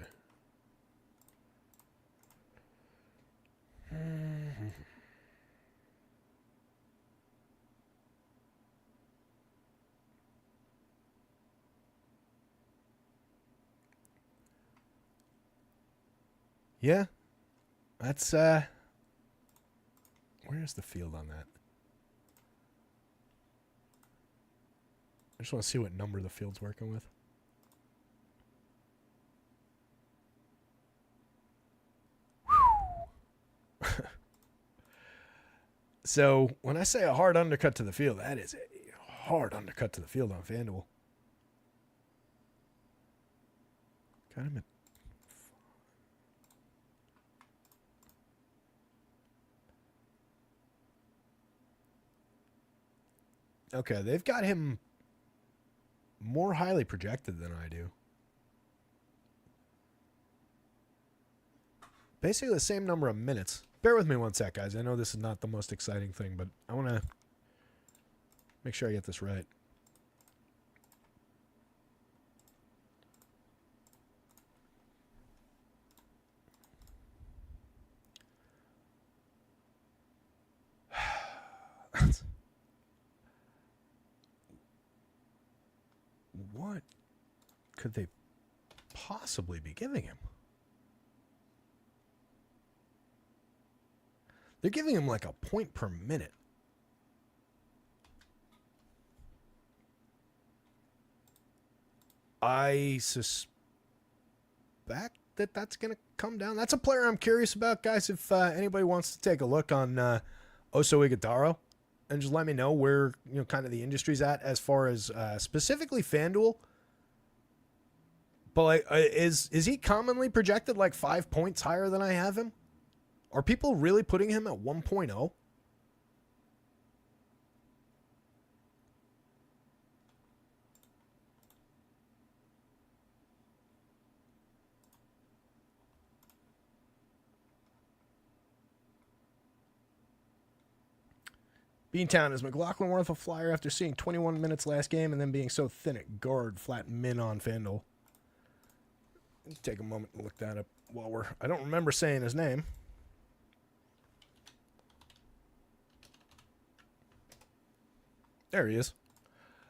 S1: Yeah. That's where's the field on that? I just want to see what number the field's working with. So when I say a hard undercut to the field, that is a hard undercut to the field on FanDuel. Got him at okay, they've got him more highly projected than I do. Basically the same number of minutes. Bear with me one sec, guys. I know this is not the most exciting thing, but I want to make sure I get this right. What could they possibly be giving him? They're giving him like a point per minute. I suspect that's going to come down. That's a player I'm curious about, guys. If anybody wants to take a look on Oso Ighodaro and just let me know where kind of the industry's at as far as specifically FanDuel. But is he commonly projected like 5 points higher than I have him? Are people really putting him at 1.0? Beantown, is McLaughlin worth a flyer after seeing 21 minutes last game and then being so thin at guard, flat min on FanDuel? Take a moment to look that up while I don't remember saying his name. There he is.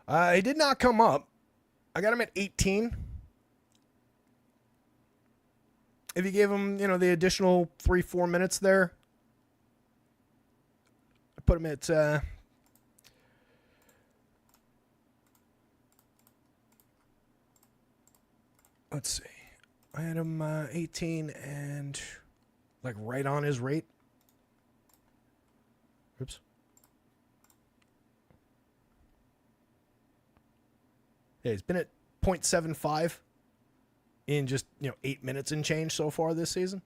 S1: He did not come up. I got him at 18. If you gave him, the additional 3-4 minutes there, I put him at let's see. I had him 18 and right on his rate. Oops. Yeah, he's been at 0.75 in just, 8 minutes and change so far this season.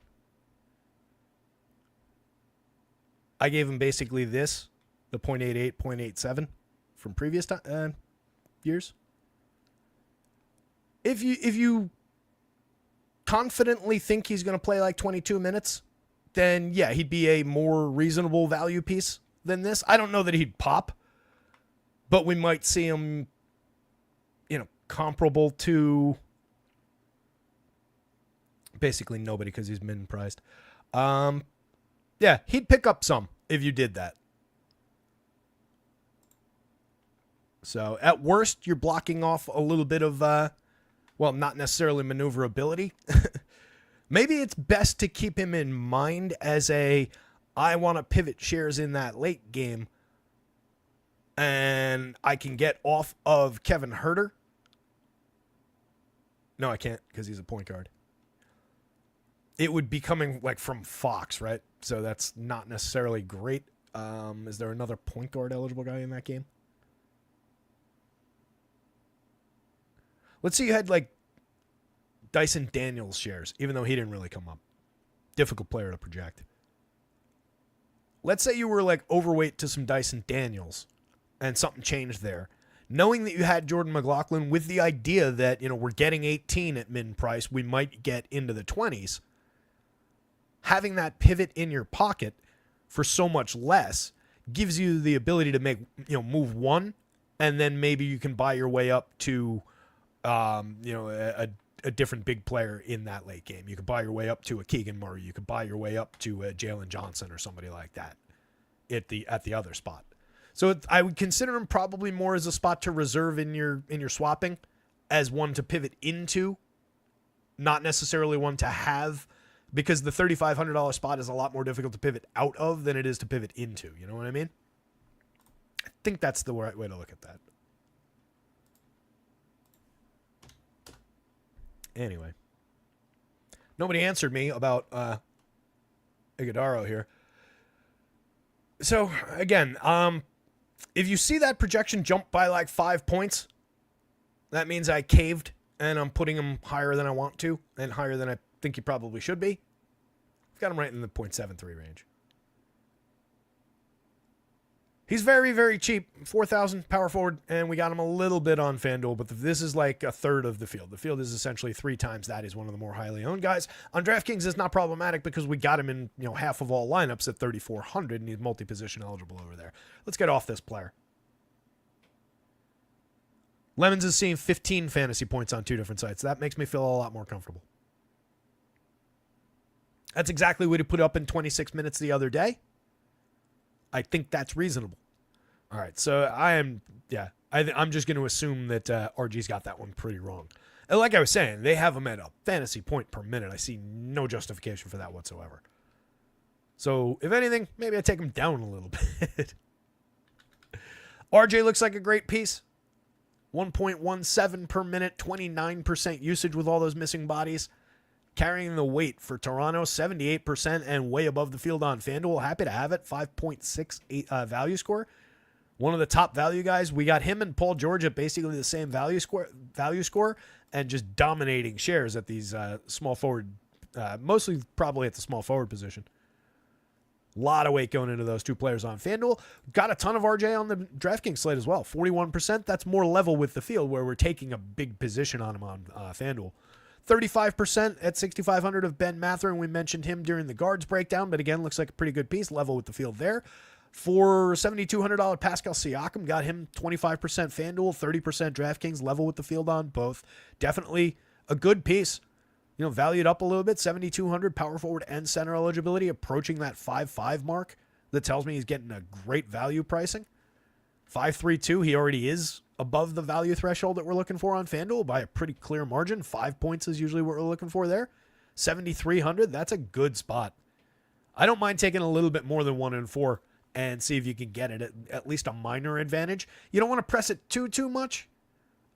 S1: I gave him basically the 0.88, 0.87 from previous years. If you confidently think he's going to play 22 minutes, then yeah, he'd be a more reasonable value piece than this. I don't know that he'd pop, but we might see him, comparable to basically nobody because he's min priced. Yeah, he'd pick up some if you did that. So at worst, you're blocking off a little bit of, not necessarily maneuverability. Maybe it's best to keep him in mind as I want to pivot shares in that late game, and I can get off of Kevin Huerter. No, I can't because he's a point guard. It would be coming from Fox, right? So that's not necessarily great. Is there another point guard eligible guy in that game? Let's say you had Dyson Daniels shares, even though he didn't really come up. Difficult player to project. Let's say you were overweight to some Dyson Daniels and something changed there. Knowing that you had Jordan McLaughlin with the idea that, we're getting 18 at min price, we might get into the 20s. Having that pivot in your pocket for so much less gives you the ability to make, move one, and then maybe you can buy your way up to, a different big player in that late game. You could buy your way up to a Keegan Murray. You could buy your way up to a Jalen Johnson or somebody like that at the other spot. So I would consider him probably more as a spot to reserve in your swapping, as one to pivot into, not necessarily one to have, because the $3,500 spot is a lot more difficult to pivot out of than it is to pivot into. You know what I mean? I think that's the right way to look at that. Anyway, nobody answered me about Iguodala here. So again, if you see that projection jump by 5 points, that means I caved and I'm putting him higher than I want to and higher than I think he probably should be. I've got him right in the 0.73 range. He's very, very cheap, 4,000 power forward, and we got him a little bit on FanDuel, but this is a third of the field. The field is essentially 3 times that. He's one of the more highly owned guys. On DraftKings, it's not problematic because we got him in half of all lineups at 3,400, and he's multi-position eligible over there. Let's get off this player. Lemons is seeing 15 fantasy points on 2 different sites. That makes me feel a lot more comfortable. That's exactly what he put up in 26 minutes the other day. I think that's reasonable. All right, so I'm just going to assume that RG's got that one pretty wrong. And like I was saying, they have him at a fantasy point per minute. I see no justification for that whatsoever. So if anything, maybe I take him down a little bit. RJ looks like a great piece. 1.17 per minute, 29% usage with all those missing bodies. Carrying the weight for Toronto, 78% and way above the field on FanDuel. Happy to have it. 5.68 value score. One of the top value guys. We got him and Paul George at basically the same value score and just dominating shares at these small forward, mostly probably at the small forward position. A lot of weight going into those 2 players on FanDuel. Got a ton of RJ on the DraftKings slate as well. 41%. That's more level with the field where we're taking a big position on him on FanDuel. 35% at 6,500 of Ben Mathurin. We mentioned him during the guards breakdown, but again, looks like a pretty good piece, level with the field there. For $7,200, Pascal Siakam got him 25% FanDuel, 30% DraftKings, level with the field on both. Definitely a good piece. Valued up a little bit, 7,200 power forward and center eligibility, approaching that 5.5 mark. That tells me he's getting a great value pricing. 5.32, he already is above the value threshold that we're looking for on FanDuel by a pretty clear margin. 5 points is usually what we're looking for there. 7,300, that's a good spot. I don't mind taking a little bit more than 1 and 4 and see if you can get it at least a minor advantage. You don't want to press it too much.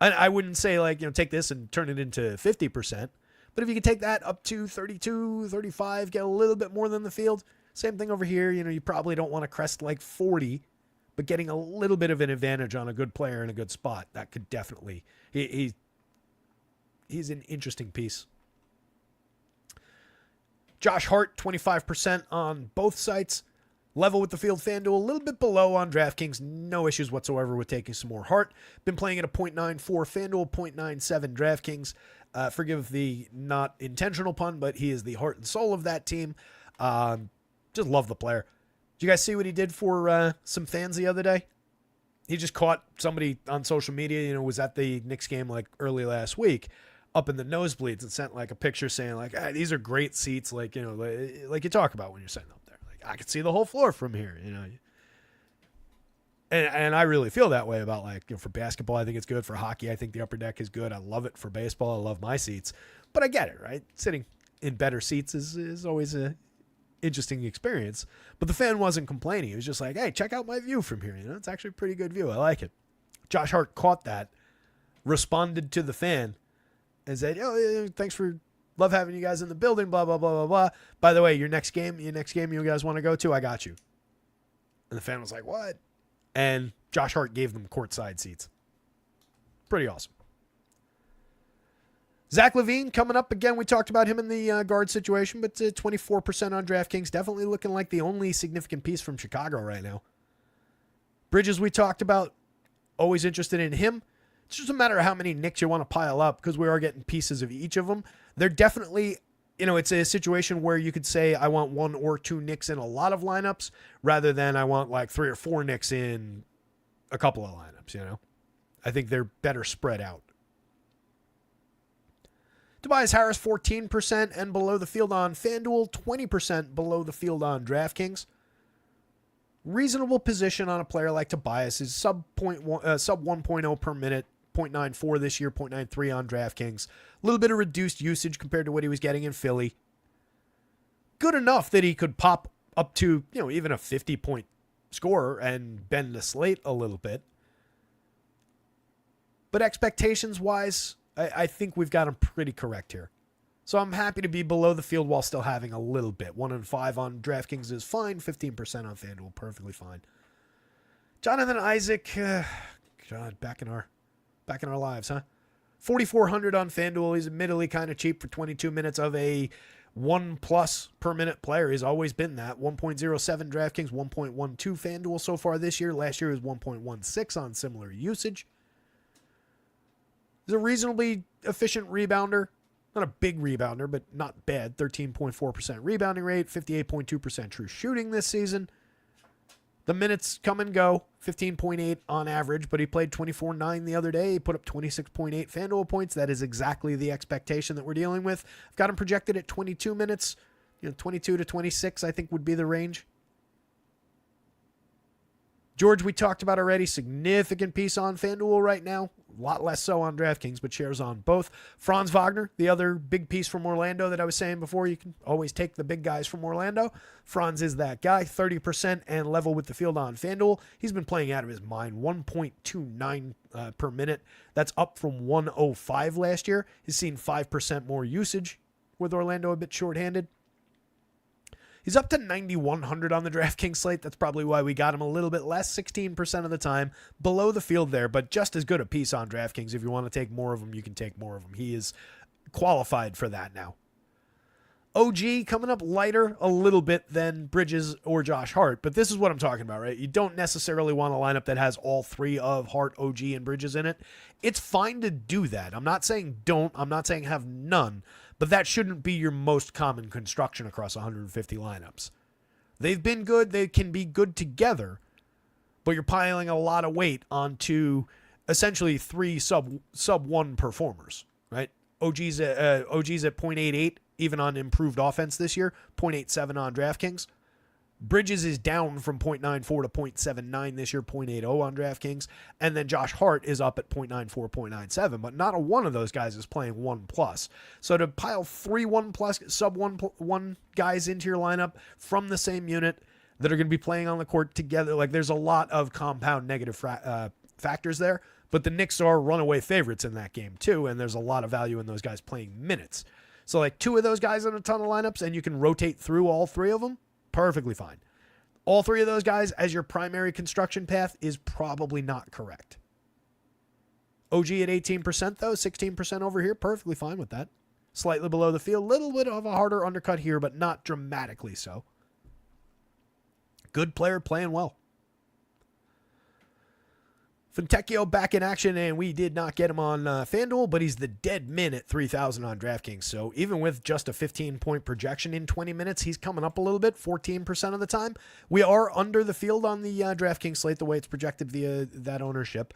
S1: I wouldn't say take this and turn it into 50%. But if you can take that up to 32, 35, get a little bit more than the field. Same thing over here. You probably don't want to crest like 40, but getting a little bit of an advantage on a good player in a good spot, that could definitely, he's an interesting piece. Josh Hart, 25% on both sites. Level with the field FanDuel, a little bit below on DraftKings. No issues whatsoever with taking some more Hart. Been playing at a 0.94 FanDuel, 0.97 DraftKings. Forgive the not intentional pun, but he is the heart and soul of that team. Just love the player. Did you guys see what he did for some fans the other day? He just caught somebody on social media, was at the Knicks game like early last week, up in the nosebleeds, and sent like a picture saying like, hey, these are great seats, like like you talk about when you're sitting up there. Like I could see the whole floor from here, And I really feel that way about for basketball. I think it's good. For hockey, I think the upper deck is good. I love it. For baseball, I love my seats. But I get it, right? Sitting in better seats is always a interesting experience. But the fan wasn't complaining. He was just like, hey, check out my view from here. It's actually a pretty good view. I like it. Josh Hart caught that, responded to the fan, and said, thanks for love having you guys in the building, blah, blah, blah, blah, blah. By the way, your next game you guys want to go to, I got you. And the fan was like, what? And Josh Hart gave them courtside seats. Pretty awesome. Zach LaVine coming up again. We talked about him in the guard situation, but 24% on DraftKings. Definitely looking like the only significant piece from Chicago right now. Bridges we talked about. Always interested in him. It's just a matter of how many Knicks you want to pile up because we are getting pieces of each of them. They're definitely... it's a situation where you could say I want 1 or 2 Knicks in a lot of lineups rather than I want like 3 or 4 Knicks in a couple of lineups, I think they're better spread out. Tobias Harris, 14% and below the field on FanDuel, 20% below the field on DraftKings. Reasonable position on a player like Tobias is sub 1.0 per minute. 0.94 this year, 0.93 on DraftKings. A little bit of reduced usage compared to what he was getting in Philly. Good enough that he could pop up to, even a 50-point scorer and bend the slate a little bit. But expectations-wise, I think we've got him pretty correct here. So I'm happy to be below the field while still having a little bit. 1 and 5 on DraftKings is fine. 15% on FanDuel, perfectly fine. Jonathan Isaac, God, back in our lives, huh? 4,400 on FanDuel. He's admittedly kind of cheap for 22 minutes of a 1+ per minute player. He's always been that. 1.07 DraftKings, 1.12 FanDuel so far this year. Last year was 1.16 on similar usage. He's a reasonably efficient rebounder. Not a big rebounder, but not bad. 13.4% rebounding rate, 58.2% true shooting this season. The minutes come and go, 15.8 on average, but he played 24-9 the other day. He put up 26.8 FanDuel points. That is exactly the expectation that we're dealing with. I've got him projected at 22 minutes. 22 to 26, I think, would be the range. George, we talked about already. Significant piece on FanDuel right now. A lot less so on DraftKings, but shares on both. Franz Wagner, the other big piece from Orlando that I was saying before. You can always take the big guys from Orlando. Franz is that guy. 30% and level with the field on FanDuel. He's been playing out of his mind. 1.29 per minute. That's up from 1.05 last year. He's seen 5% more usage with Orlando a bit shorthanded. He's up to 9,100 on the DraftKings slate. That's probably why we got him a little bit less, 16% of the time. Below the field there, but just as good a piece on DraftKings. If you want to take more of him, you can take more of him. He is qualified for that now. OG coming up lighter a little bit than Bridges or Josh Hart, but this is what I'm talking about, right? You don't necessarily want a lineup that has all three of Hart, OG, and Bridges in it. It's fine to do that. I'm not saying don't. I'm not saying have none. But that shouldn't be your most common construction across 150 lineups. They've been good. They can be good together, but you're piling a lot of weight onto essentially three sub one performers, right? OG's at 0.88, even on improved offense this year, 0.87 on DraftKings. Bridges is down from 0.94 to 0.79 this year, 0.80 on DraftKings. And then Josh Hart is up at 0.94, 0.97, but not a one of those guys is playing 1+. So to pile 3 1+, sub 1 guys into your lineup from the same unit that are going to be playing on the court together, like there's a lot of compound negative factors there. But the Knicks are runaway favorites in that game too, and there's a lot of value in those guys playing minutes. So like 2 of those guys in a ton of lineups, and you can rotate through all 3 of them, perfectly fine. All 3 of those guys as your primary construction path is probably not correct. OG at 18% though, 16% over here, perfectly fine with that. Slightly below the field, little bit of a harder undercut here, but not dramatically so. Good player playing well. Fontecchio back in action, and we did not get him on FanDuel, but he's the dead min at 3,000 on DraftKings. So even with just a 15-point projection in 20 minutes, he's coming up a little bit, 14% of the time. We are under the field on the DraftKings slate, the way it's projected via that ownership.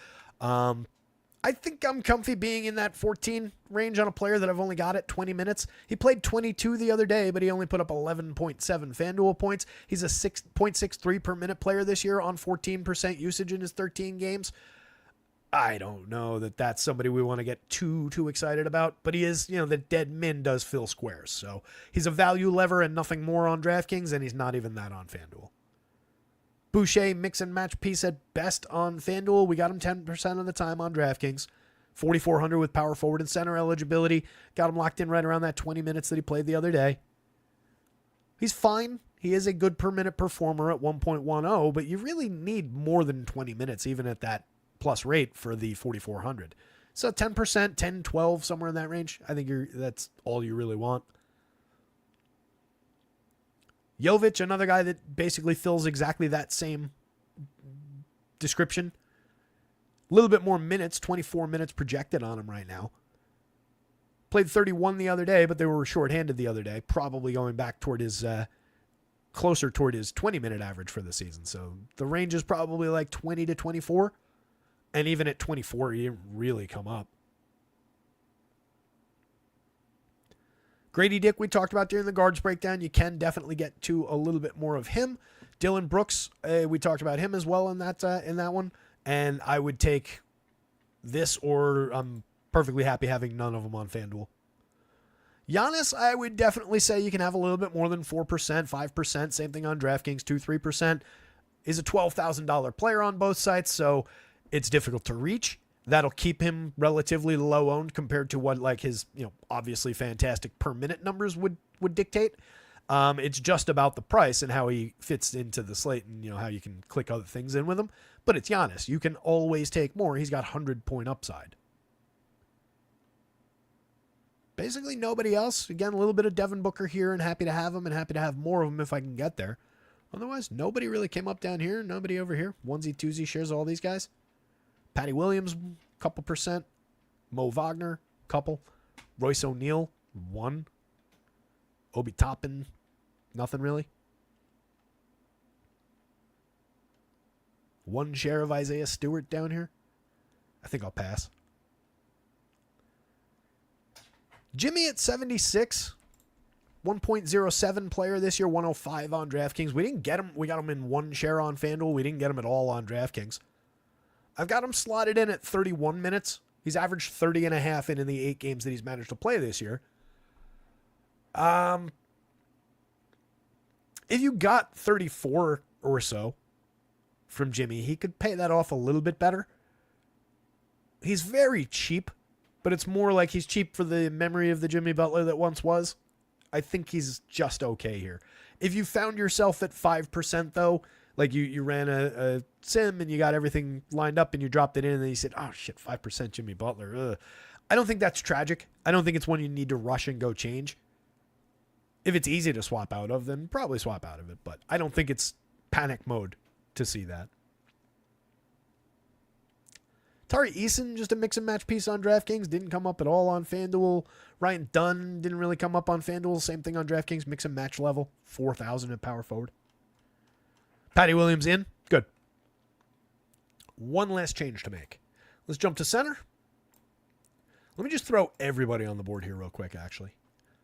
S1: I think I'm comfy being in that 14 range on a player that I've only got at 20 minutes. He played 22 the other day, but he only put up 11.7 FanDuel points. He's a 6.63 per minute player this year on 14% usage in his 13 games. I don't know that that's somebody we want to get too excited about, but he is, the dead min does fill squares. So he's a value lever and nothing more on DraftKings, and he's not even that on FanDuel. Boucher, mix and match piece at best on FanDuel. We got him 10% of the time on DraftKings. 4,400 with power forward and center eligibility. Got him locked in right around that 20 minutes that he played the other day. He's fine. He is a good per minute performer at 1.10, but you really need more than 20 minutes even at that plus rate for the 4,400. So 10%, 10, 12, somewhere in that range. I think that's all you really want. Jovic, another guy that basically fills exactly that same description. A little bit more minutes, 24 minutes projected on him right now. Played 31 the other day, but they were shorthanded the other day, probably going back toward his closer toward his 20-minute average for the season. So the range is probably like 20 to 24. And even at 24, he didn't really come up. Grady Dick, we talked about during the guards breakdown. You can definitely get to a little bit more of him. Dylan Brooks, we talked about him as well in that one. And I would take this, or I'm perfectly happy having none of them on FanDuel. Giannis, I would definitely say you can have a little bit more than 4%, 5%. Same thing on DraftKings, 2-3%. Is a $12,000 player on both sites, so it's difficult to reach. That'll keep him relatively low owned compared to what like his, obviously fantastic per minute numbers would dictate. It's just about the price and how he fits into the slate and, how you can click other things in with him. But it's Giannis. You can always take more. He's got 100-point upside. Basically nobody else. Again, a little bit of Devin Booker here, and happy to have him and happy to have more of them if I can get there. Otherwise, nobody really came up down here. Nobody over here. Onesie, twosie shares all these guys. Patty Williams, couple percent. Mo Wagner, couple. Royce O'Neal, 1. Obi Toppin, nothing really. 1 share of Isaiah Stewart down here. I think I'll pass. Jimmy at 76. 1.07 player this year, 105 on DraftKings. We didn't get him. We got him in 1 share on FanDuel. We didn't get him at all on DraftKings. I've got him slotted in at 31 minutes. He's averaged 30.5 in the 8 games that he's managed to play this year. If you got 34 or so from Jimmy, he could pay that off a little bit better. He's very cheap, but it's more like he's cheap for the memory of the Jimmy Butler that once was. I think he's just okay here. If you found yourself at 5%, though, like you ran a sim and you got everything lined up and you dropped it in and then you said, oh, shit, 5% Jimmy Butler. Ugh. I don't think that's tragic. I don't think it's one you need to rush and go change. If it's easy to swap out of, then probably swap out of it. But I don't think it's panic mode to see that. Tari Eason, just a mix and match piece on DraftKings. Didn't come up at all on FanDuel. Ryan Dunn didn't really come up on FanDuel. Same thing on DraftKings, mix and match level. 4,000 at power forward. Patty Williams in. Good. One last change to make. Let's jump to center. Let me just throw everybody on the board here real quick, actually.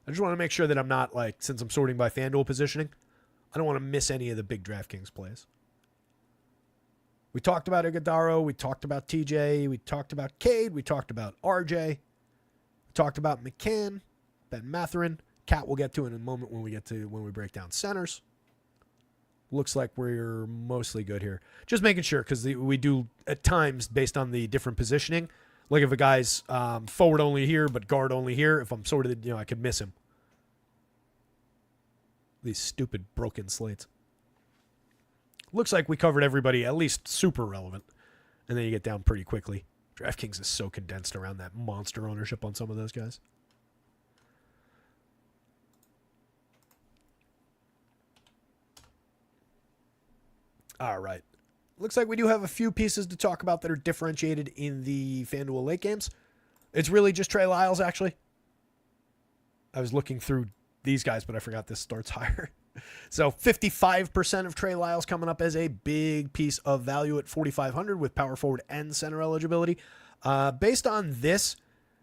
S1: I just want to make sure that I'm not, like, since I'm sorting by FanDuel positioning, I don't want to miss any of the big DraftKings plays. We talked about Iguodala. We talked about TJ. We talked about Cade. We talked about RJ. We talked about McCann, Ben Mathurin. Cat we'll get to in a moment when we break down centers. Looks like we're mostly good here. Just making sure, because we do, at times, based on the different positioning, like if a guy's forward only here, but guard only here, if I'm sorted, I could miss him. These stupid broken slates. Looks like we covered everybody, at least super relevant. And then you get down pretty quickly. DraftKings is so condensed around that monster ownership on some of those guys. All right. Looks like we do have a few pieces to talk about that are differentiated in the FanDuel late games. It's really just Trey Lyles, actually. I was looking through these guys, but I forgot this starts higher. So 55% of Trey Lyles coming up as a big piece of value at 4,500 with power forward and center eligibility. Based on this,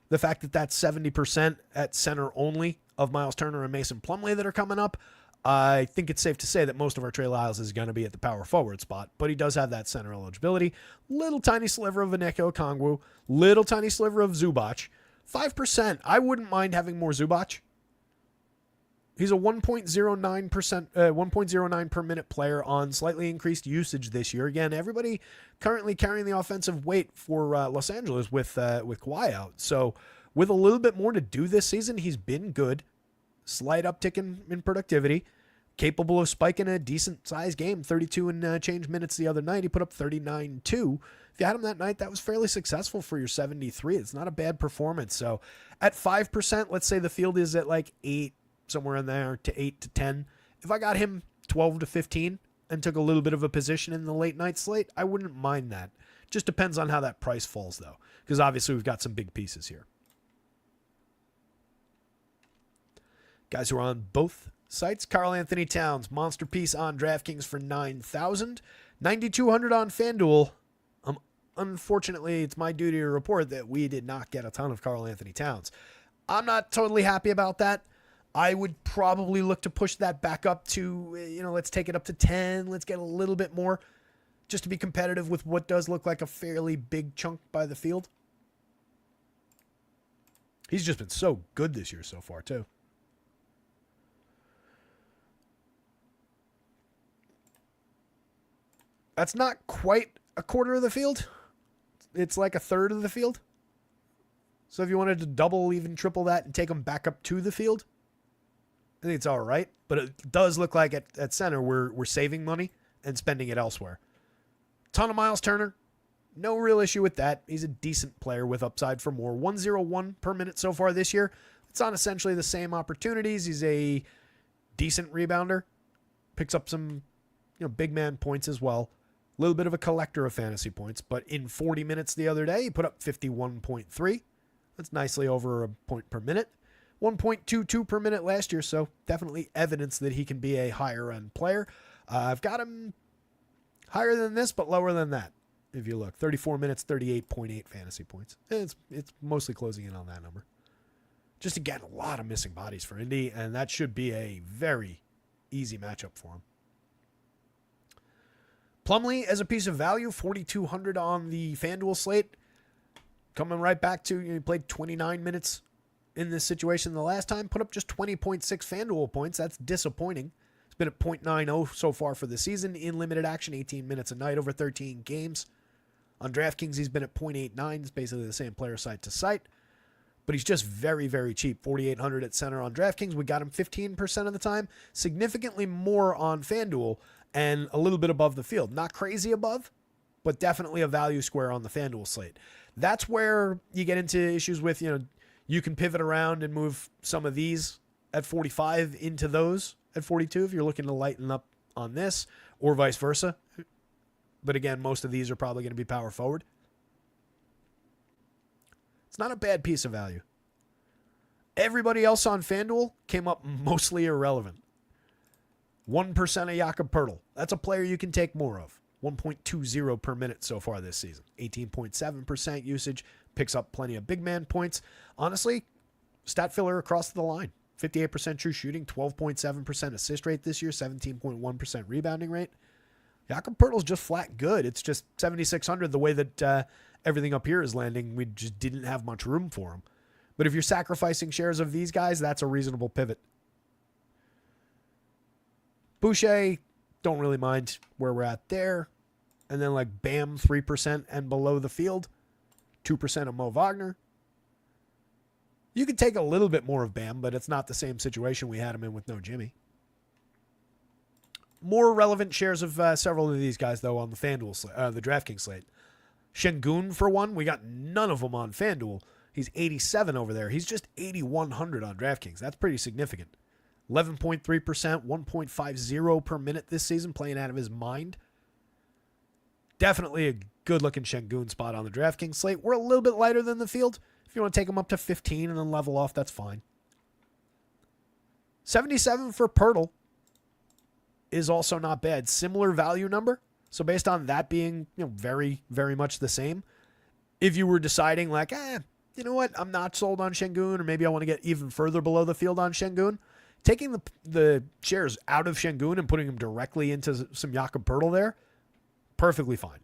S1: the fact that that's 70% at center only of Miles Turner and Mason Plumlee that are coming up, I think it's safe to say that most of our Trey Lyles is going to be at the power forward spot, but he does have that center eligibility. Little tiny sliver of Onyeka Okongwu, little tiny sliver of Zubac. 5%. I wouldn't mind having more Zubac. He's a 1.09 per minute player on slightly increased usage this year. Again, everybody currently carrying the offensive weight for Los Angeles with Kawhi out. So with a little bit more to do this season, he's been good. Slight uptick in productivity. Capable of spiking a decent-sized game. 32 and change minutes the other night. He put up 39-2. If you had him that night, that was fairly successful for your 73. It's not a bad performance. So at 5%, let's say the field is at like 8, somewhere in there, to 8 to 10. If I got him 12 to 15 and took a little bit of a position in the late night slate, I wouldn't mind that. Just depends on how that price falls, though, because obviously we've got some big pieces here. Guys who are on both sites, Karl-Anthony Towns, monster piece on DraftKings for $9,000, $9,200 on FanDuel. Unfortunately, it's my duty to report that we did not get a ton of Karl-Anthony Towns. I'm not totally happy about that. I would probably look to push that back up to, let's take it up to 10. Let's get a little bit more just to be competitive with what does look like a fairly big chunk by the field. He's just been so good this year so far, too. That's not quite a quarter of the field. It's like a third of the field. So if you wanted to double, even triple that and take them back up to the field, I think it's all right. But it does look like at center we're saving money and spending it elsewhere. Ton of Miles Turner. No real issue with that. He's a decent player with upside for more. 101 per minute so far this year. It's on essentially the same opportunities. He's a decent rebounder. Picks up some big man points as well. A little bit of a collector of fantasy points, but in 40 minutes the other day, he put up 51.3. That's nicely over a point per minute. 1.22 per minute last year, so definitely evidence that he can be a higher-end player. I've got him higher than this, but lower than that, if you look. 34 minutes, 38.8 fantasy points. It's mostly closing in on that number. Just again, a lot of missing bodies for Indy, and that should be a very easy matchup for him. Plumlee as a piece of value, 4,200 on the FanDuel slate. Coming right back to, he played 29 minutes in this situation the last time. Put up just 20.6 FanDuel points. That's disappointing. It's been at 0.90 so far for the season in limited action, 18 minutes a night over 13 games. On DraftKings, he's been at 0.89. It's basically the same player site to site. But he's just very, very cheap. 4,800 at center on DraftKings. We got him 15% of the time. Significantly more on FanDuel and a little bit above the field. Not crazy above, but definitely a value square on the FanDuel slate. That's where you get into issues with, you can pivot around and move some of these at 45 into those at 42 if you're looking to lighten up on this, or vice versa. But again, most of these are probably going to be power forward. It's not a bad piece of value. Everybody else on FanDuel came up mostly irrelevant. 1% of Jakob Poeltl. That's a player you can take more of. 1.20 per minute so far this season. 18.7% usage. Picks up plenty of big man points. Honestly, stat filler across the line. 58% true shooting, 12.7% assist rate this year, 17.1% rebounding rate. Jakob Poeltl's just flat good. It's just 7,600 the way that everything up here is landing. We just didn't have much room for him. But if you're sacrificing shares of these guys, that's a reasonable pivot. Boucher, don't really mind where we're at there. And then like Bam, 3% and below the field. 2% of Mo Wagner. You could take a little bit more of Bam, but it's not the same situation we had him in with no Jimmy. More relevant shares of several of these guys, though, on the FanDuel the DraftKings slate. Şengün, for one, we got none of them on FanDuel. He's 87 over there. He's just 8,100 on DraftKings. That's pretty significant. 11.3%, 1.50 per minute this season, playing out of his mind. Definitely a good-looking Şengün spot on the DraftKings slate. We're a little bit lighter than the field. If you want to take him up to 15 and then level off, that's fine. 77 for Poeltl is also not bad. Similar value number. So based on that being, very, very much the same, if you were deciding like, you know what, I'm not sold on Şengün, or maybe I want to get even further below the field on Şengün, taking the shares out of Şengün and putting them directly into some Jakob Poeltl there, perfectly fine.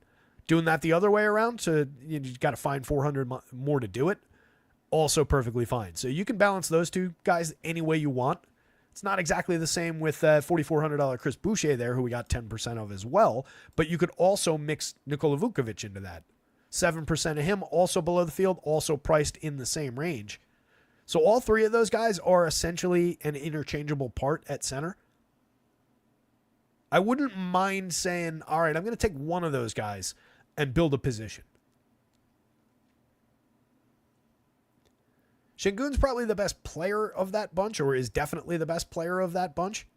S1: Doing that the other way around, so you got to find 400 more to do it, also perfectly fine. So you can balance those two guys any way you want. It's not exactly the same with $4,400 Chris Boucher there, who we got 10% of as well, but you could also mix Nikola Vukovic into that. 7% of him, also below the field, also priced in the same range. So all three of those guys are essentially an interchangeable part at center. I wouldn't mind saying, all right, I'm going to take one of those guys and build a position. Şengün's probably the best player of that bunch, or is definitely the best player of that bunch.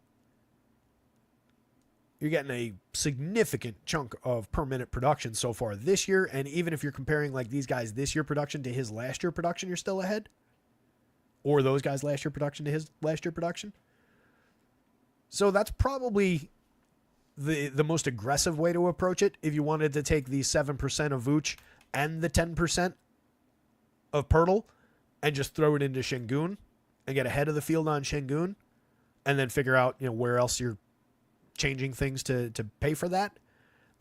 S1: You're getting a significant chunk of per minute production so far this year, and even if you're comparing like these guys this year production to his last year production, you're still ahead. Or those guys last year production to his last year production. So that's probably the most aggressive way to approach it. If you wanted to take the 7% of Vooch and the 10% of Poeltl and just throw it into Şengün and get ahead of the field on Şengün, and then figure out where else you're changing things to pay for that.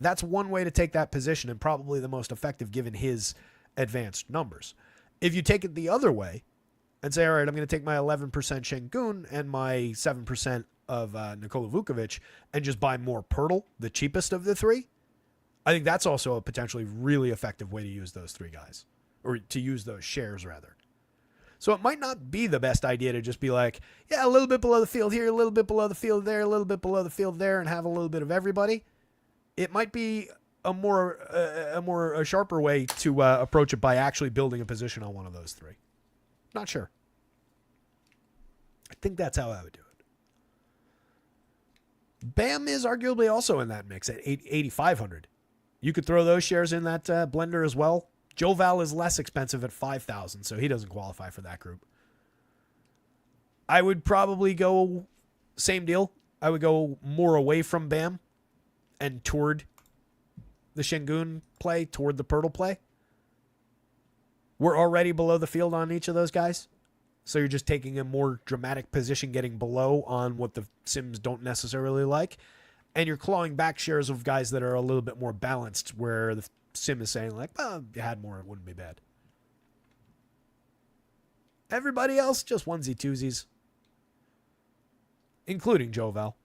S1: That's one way to take that position, and probably the most effective given his advanced numbers. If you take it the other way and say, all right, I'm going to take my 11% Şengün and my 7% of Nikola Vukovic and just buy more Poeltl, the cheapest of the three, I think that's also a potentially really effective way to use those three guys, or to use those shares rather. So it might not be the best idea to just be like, yeah, a little bit below the field here, a little bit below the field there, a little bit below the field there, and have a little bit of everybody. It might be a sharper way to approach it by actually building a position on one of those three. Not sure. I think that's how I would do it. Bam is arguably also in that mix at 8,500. You could throw those shares in that blender as well. Joe Val is less expensive at 5,000, so he doesn't qualify for that group. I would probably go same deal. I would go more away from Bam and toward the Şengün play, toward the Poeltl play. We're already below the field on each of those guys, so you're just taking a more dramatic position getting below on what the Sims don't necessarily like, and you're clawing back shares of guys that are a little bit more balanced, where the Sim is saying like, well, if you had more, it wouldn't be bad. Everybody else, just onesie-twosies, including Joe Val.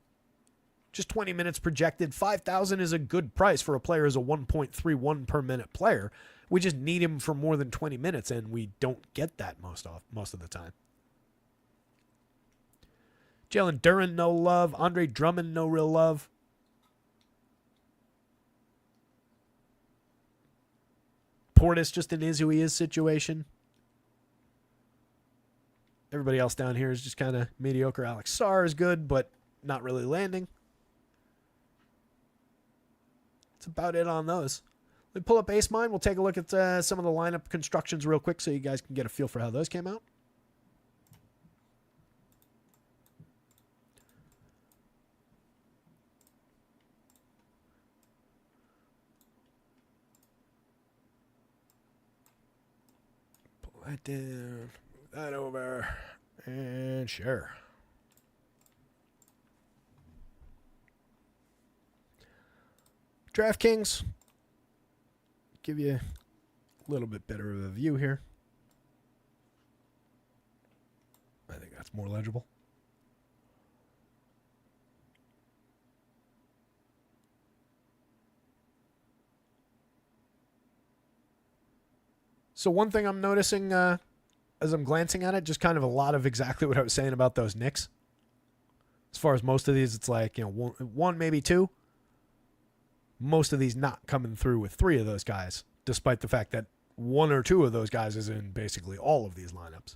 S1: Just 20 minutes projected. 5,000 is a good price for a player as a 1.31 per minute player. We just need him for more than 20 minutes, and we don't get that most of the time. Jalen Duren, no love. Andre Drummond, no real love. Portis, just an is who he is situation. Everybody else down here is just kind of mediocre. Alex Sarr is good, but not really landing. That's about it on those. Let me pull up Ace Mine. We'll take a look at some of the lineup constructions real quick so you guys can get a feel for how those came out. Slide down. Move that over. And sure. DraftKings. Give you a little bit better of a view here. I think that's more legible. So one thing I'm noticing as I'm glancing at it, just kind of a lot of exactly what I was saying about those Knicks. As far as most of these, it's like, one maybe two. Most of these not coming through with three of those guys, despite the fact that one or two of those guys is in basically all of these lineups.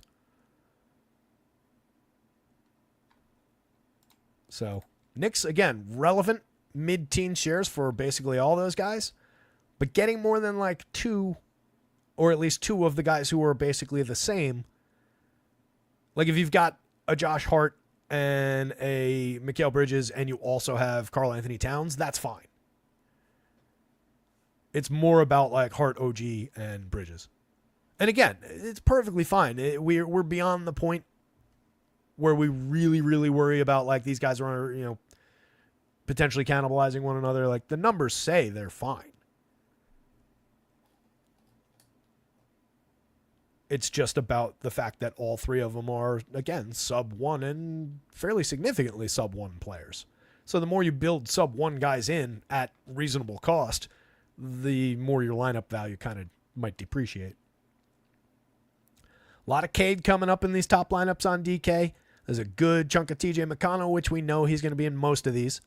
S1: So, Knicks, again, relevant mid-teen shares for basically all those guys, but getting more than like two, or at least two of the guys who are basically the same. Like if you've got a Josh Hart and a Mikal Bridges and you also have Karl Anthony Towns, that's fine. It's more about like Hart, OG, and Bridges. And again, it's perfectly fine. We're beyond the point where we really, really worry about like these guys are, potentially cannibalizing one another. Like the numbers say they're fine. It's just about the fact that all three of them are, again, sub one and fairly significantly sub one players. So the more you build sub one guys in at reasonable cost, the more your lineup value kind of might depreciate. A lot of Cade coming up in these top lineups on DK. There's a good chunk of TJ McConnell, which we know he's going to be in most of these.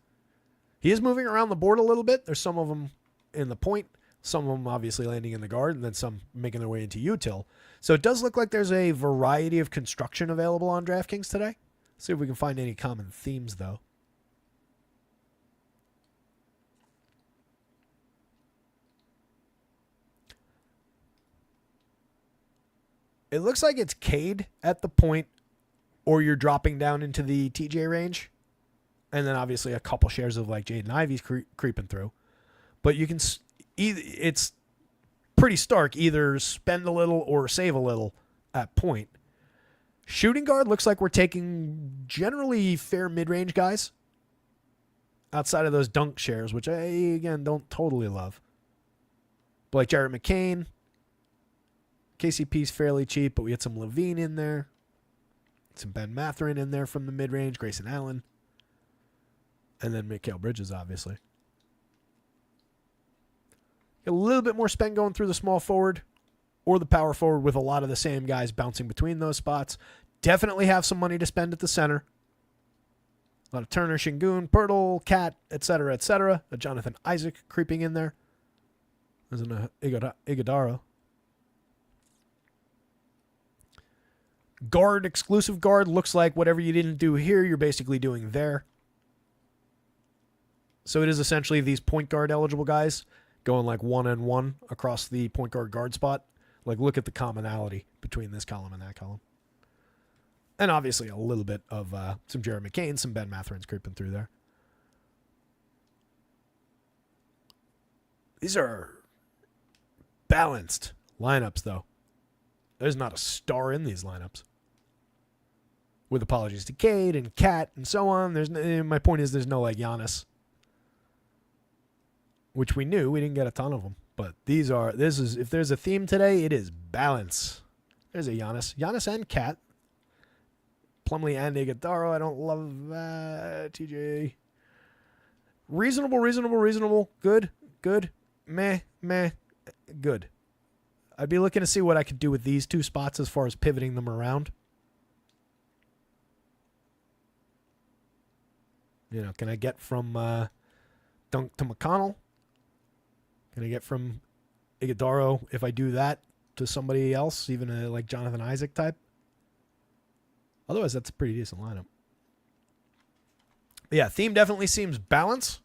S1: He is moving around the board a little bit. There's some of them in the point, some of them obviously landing in the guard, and then some making their way into util. So it does look like there's a variety of construction available on DraftKings today. See if we can find any common themes, though. It looks like it's Cade at the point, or you're dropping down into the TJ range. And then obviously a couple shares of like Jaden Ivey's creeping through. But you can, it's pretty stark, either spend a little or save a little at point. Shooting guard looks like we're taking generally fair mid-range guys outside of those dunk shares, which I, again, don't totally love. But like Jarrett McCain, KCP's fairly cheap, but we had some Levine in there. Some Ben Mathurin in there from the mid-range, Grayson Allen. And then Mikal Bridges, obviously. A little bit more spend going through the small forward or the power forward with a lot of the same guys bouncing between those spots. Definitely have some money to spend at the center. A lot of Turner, Şengün, Pirtle, Cat, etc., etc. A Jonathan Isaac creeping in there. There's an Iguodala. Guard, exclusive guard, looks like whatever you didn't do here, you're basically doing there. So it is essentially these point guard eligible guys going like 1-1 across the point guard spot. Like look at the commonality between this column and that column. And obviously a little bit of some Jared McCain, some Ben Matherin's creeping through there. These are balanced lineups, though. There's not a star in these lineups. With apologies to Cade and Cat and so on. My point is there's no like Giannis. Which we knew. We didn't get a ton of them. But this is if there's a theme today, it is balance. There's a Giannis. Giannis and Cat. Plumlee and Iguodala. I don't love that. TJ. Reasonable. Good. Meh. Good. I'd be looking to see what I could do with these two spots as far as pivoting them around. Can I get from Dunk to McConnell? Can I get from Iguodala, if I do that, to somebody else, even like Jonathan Isaac type? Otherwise, that's a pretty decent lineup. But yeah, theme definitely seems balance.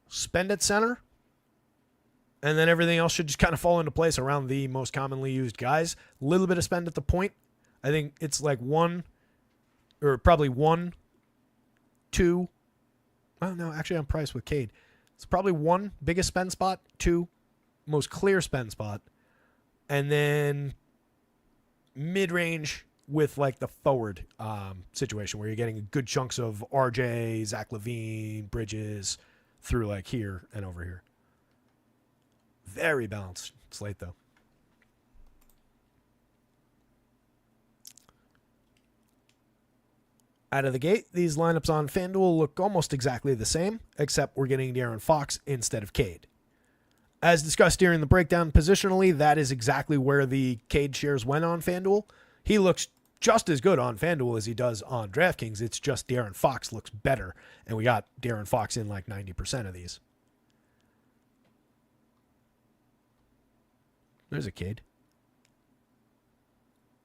S1: Spend at center. And then everything else should just kind of fall into place around the most commonly used guys. A little bit of spend at the point. I think it's like probably 1, 2. Well, no, actually I'm priced with Cade. It's probably 1 biggest spend spot, 2 most clear spend spot, and then mid-range with like the forward situation where you're getting good chunks of RJ, Zach LaVine, Bridges through like here and over here. Very balanced slate though. Out of the gate, these lineups on FanDuel look almost exactly the same, except we're getting De'Aaron Fox instead of Cade. As discussed during the breakdown positionally, that is exactly where the Cade shares went on FanDuel. He looks just as good on FanDuel as he does on DraftKings. It's just De'Aaron Fox looks better, and we got De'Aaron Fox in like 90% of these. There's a Cade.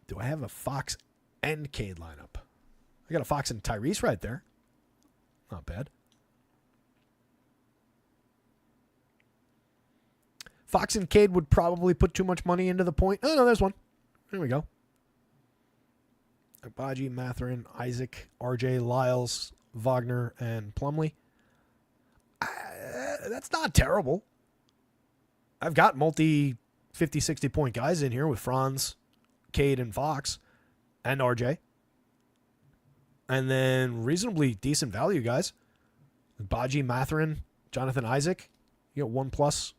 S1: Do I have a Fox and Cade lineup? I got a Fox and Tyrese right there. Not bad. Fox and Cade would probably put too much money into the point. Oh, no, there's one. There we go. Agbaji, Mathurin, Isaac, RJ, Lyles, Wagner, and Plumlee. That's not terrible. I've got multi 50, 60 point guys in here with Franz, Cade, and Fox, and RJ. And then reasonably decent value guys. Agbaji, Mathurin, Jonathan Isaac. You get 1+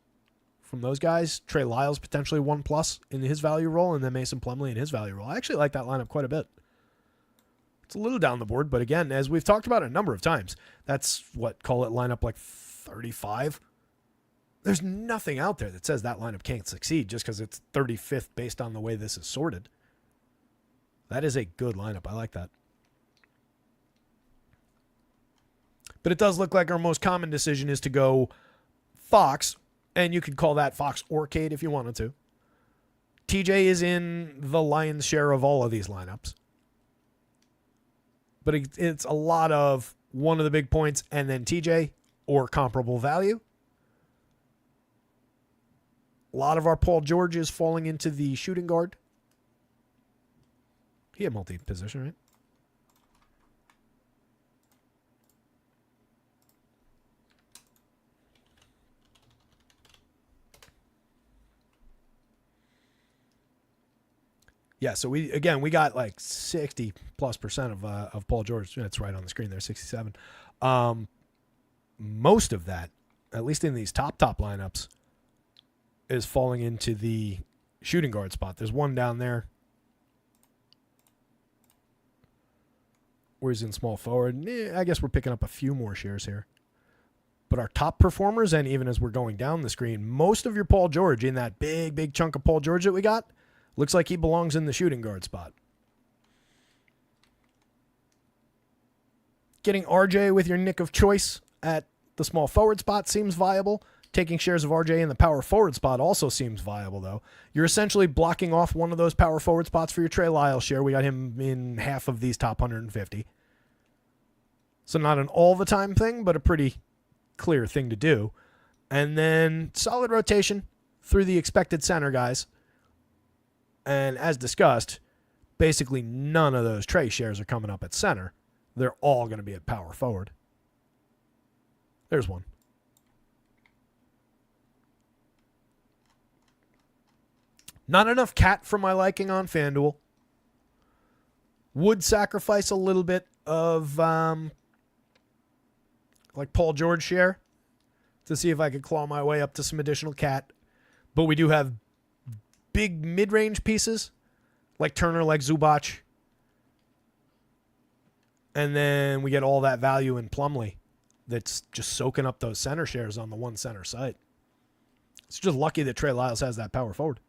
S1: from those guys. Trey Lyles potentially 1+ in his value role, and then Mason Plumlee in his value role. I actually like that lineup quite a bit. It's a little down the board, but again, as we've talked about a number of times, that's call it lineup like 35. There's nothing out there that says that lineup can't succeed just because it's 35th based on the way this is sorted. That is a good lineup. I like that. But it does look like our most common decision is to go Fox, and you could call that Fox or Cade if you wanted to. TJ is in the lion's share of all of these lineups. But it's a lot of one of the big points and then TJ or comparable value. A lot of our Paul George is falling into the shooting guard. He had multi-position, right? Yeah, so we got like 60+% of Paul George. That's right on the screen there, 67. Most of that, at least in these top lineups, is falling into the shooting guard spot. There's one down there where he's in small forward. I guess we're picking up a few more shares here. But our top performers, and even as we're going down the screen, most of your Paul George in that big chunk of Paul George that we got, looks like he belongs in the shooting guard spot. Getting RJ with your nick of choice at the small forward spot seems viable. Taking shares of RJ in the power forward spot also seems viable, though. You're essentially blocking off one of those power forward spots for your Trey Lyles share. We got him in half of these top 150. So not an all-the-time thing, but a pretty clear thing to do. And then solid rotation through the expected center guys. And as discussed, basically none of those Trey shares are coming up at center. They're all going to be at power forward. There's one. Not enough cat for my liking on FanDuel. Would sacrifice a little bit of like Paul George share to see if I could claw my way up to some additional cat. But we do have big mid-range pieces like Turner, like Zubac. And then we get all that value in Plumlee that's just soaking up those center shares on the one center site. It's just lucky that Trey Lyles has that power forward.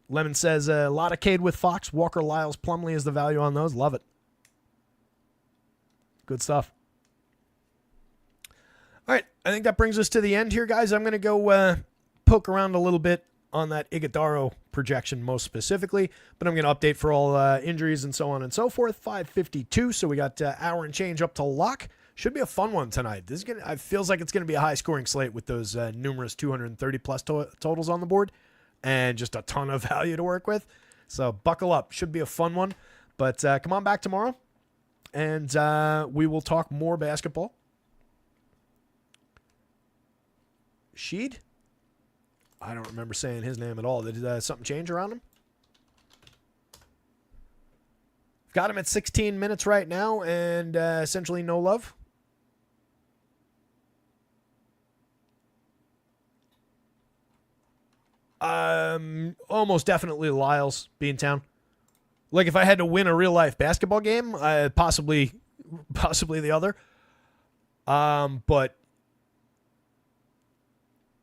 S1: Lemon says a lot of Cade with Fox. Walker, Lyles, Plumlee is the value on those. Love it. Good stuff. All right, I think that brings us to the end here, guys. I'm going to go poke around a little bit on that Iguodala projection most specifically, but I'm going to update for all injuries and so on and so forth. 5:52, so we got hour and change up to lock. Should be a fun one tonight. This is gonna. It feels like it's going to be a high-scoring slate with those numerous 230-plus totals on the board and just a ton of value to work with. So buckle up. Should be a fun one. But come on back tomorrow, and we will talk more basketball. Sheed? I don't remember saying his name at all. Did something change around him? Got him at 16 minutes right now and essentially no love. Almost definitely Lyles Beantown. Like if I had to win a real life basketball game, possibly the other. But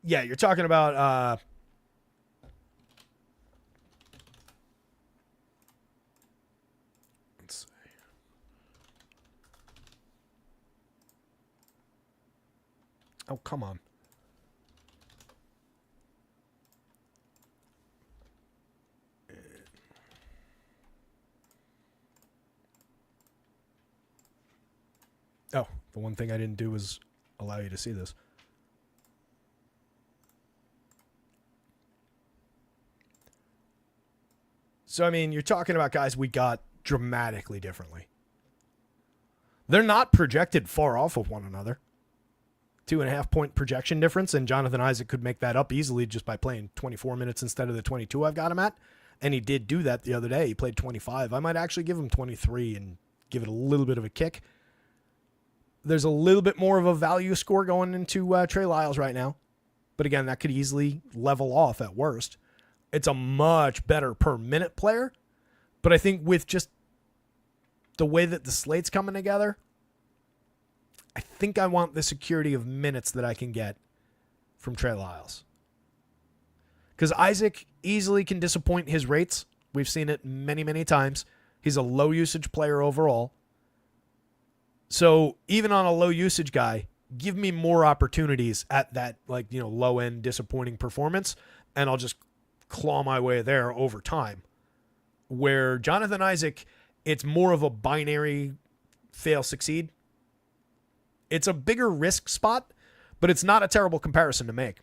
S1: yeah, you're talking about let's see. Oh, come on. Oh, the one thing I didn't do was allow you to see this. So, I mean, you're talking about guys we got dramatically differently. They're not projected far off of one another. 2.5 point projection difference, and Jonathan Isaac could make that up easily just by playing 24 minutes instead of the 22 I've got him at. And he did do that the other day. He played 25. I might actually give him 23 and give it a little bit of a kick. There's a little bit more of a value score going into Trey Lyles right now. But again, that could easily level off at worst. It's a much better per minute player. But I think with just the way that the slate's coming together, I think I want the security of minutes that I can get from Trey Lyles. Because Isaac easily can disappoint his rates. We've seen it many, many times. He's a low usage player overall. So even on a low usage guy, give me more opportunities at that low end disappointing performance, and I'll just claw my way there over time. Where Jonathan Isaac, it's more of a binary fail succeed. It's a bigger risk spot, but it's not a terrible comparison to make.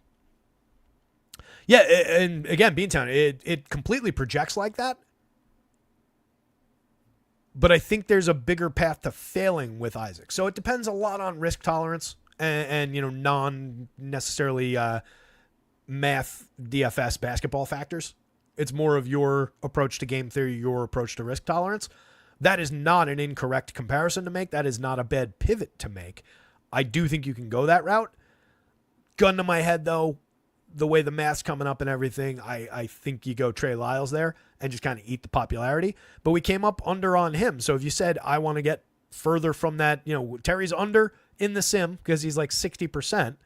S1: Yeah, and again, Beantown, it completely projects like that. But I think there's a bigger path to failing with Isaac. So it depends a lot on risk tolerance and non-necessarily math DFS basketball factors. It's more of your approach to game theory, your approach to risk tolerance. That is not an incorrect comparison to make. That is not a bad pivot to make. I do think you can go that route. Gun to my head, though, the way the math's coming up and everything, I think you go Trey Lyles there and just kind of eat the popularity. But we came up under on him. So if you said, I want to get further from that, Terry's under in the sim because he's like 60%,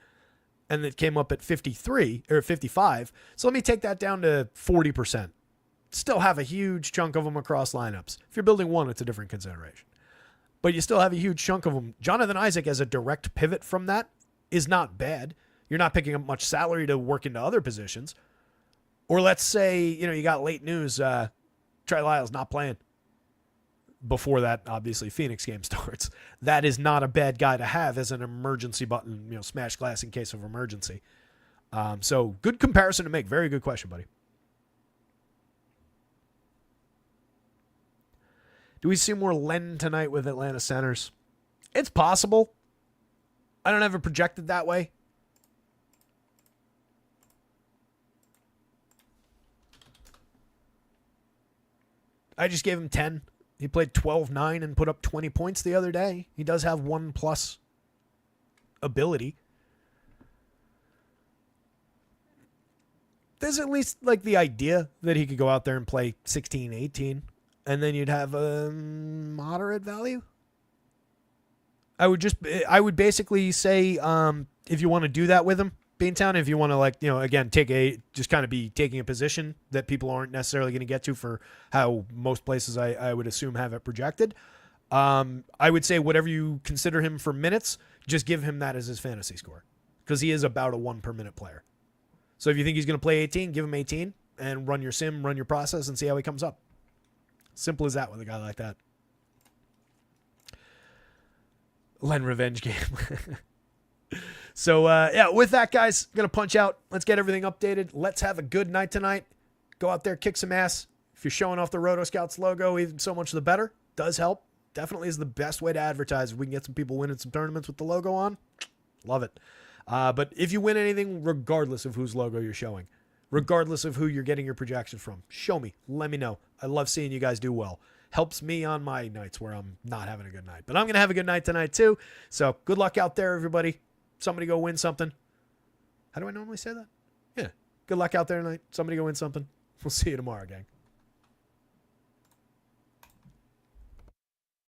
S1: and it came up at 53 or 55. So let me take that down to 40%. Still have a huge chunk of them across lineups. If you're building one, it's a different consideration. But you still have a huge chunk of them. Jonathan Isaac as a direct pivot from that is not bad. You're not picking up much salary to work into other positions. Or let's say, you got late news, Trey Lyles not playing before that, obviously, Phoenix game starts. That is not a bad guy to have as an emergency button, smash glass in case of emergency. So good comparison to make. Very good question, buddy. Do we see more Len tonight with Atlanta centers? It's possible. I don't have it projected that way. I just gave him 10. He played 12-9 and put up 20 points the other day. He does have 1+ ability. There's at least the idea that he could go out there and play 16-18, and then you'd have a moderate value. I would basically say if you want to do that with him, Beantown, if you want to again be taking a position that people aren't necessarily going to get to for how most places I would assume have it projected, I would say whatever you consider him for minutes, just give him that as his fantasy score because he is about a 1 per minute player. So if you think he's going to play 18, give him 18 and run your sim, run your process, and see how he comes up. Simple as that with a guy like that. Len revenge game. So, with that, guys, going to punch out. Let's get everything updated. Let's have a good night tonight. Go out there, kick some ass. If you're showing off the Roto Scouts logo, even so much the better. Does help. Definitely is the best way to advertise. If we can get some people winning some tournaments with the logo on, love it. But if you win anything, regardless of whose logo you're showing, regardless of who you're getting your projections from. Show me. Let me know. I love seeing you guys do well. Helps me on my nights where I'm not having a good night. But I'm going to have a good night tonight too. So good luck out there, everybody. Somebody go win something. How do I normally say that? Yeah. Good luck out there tonight. Somebody go win something. We'll see you tomorrow, gang.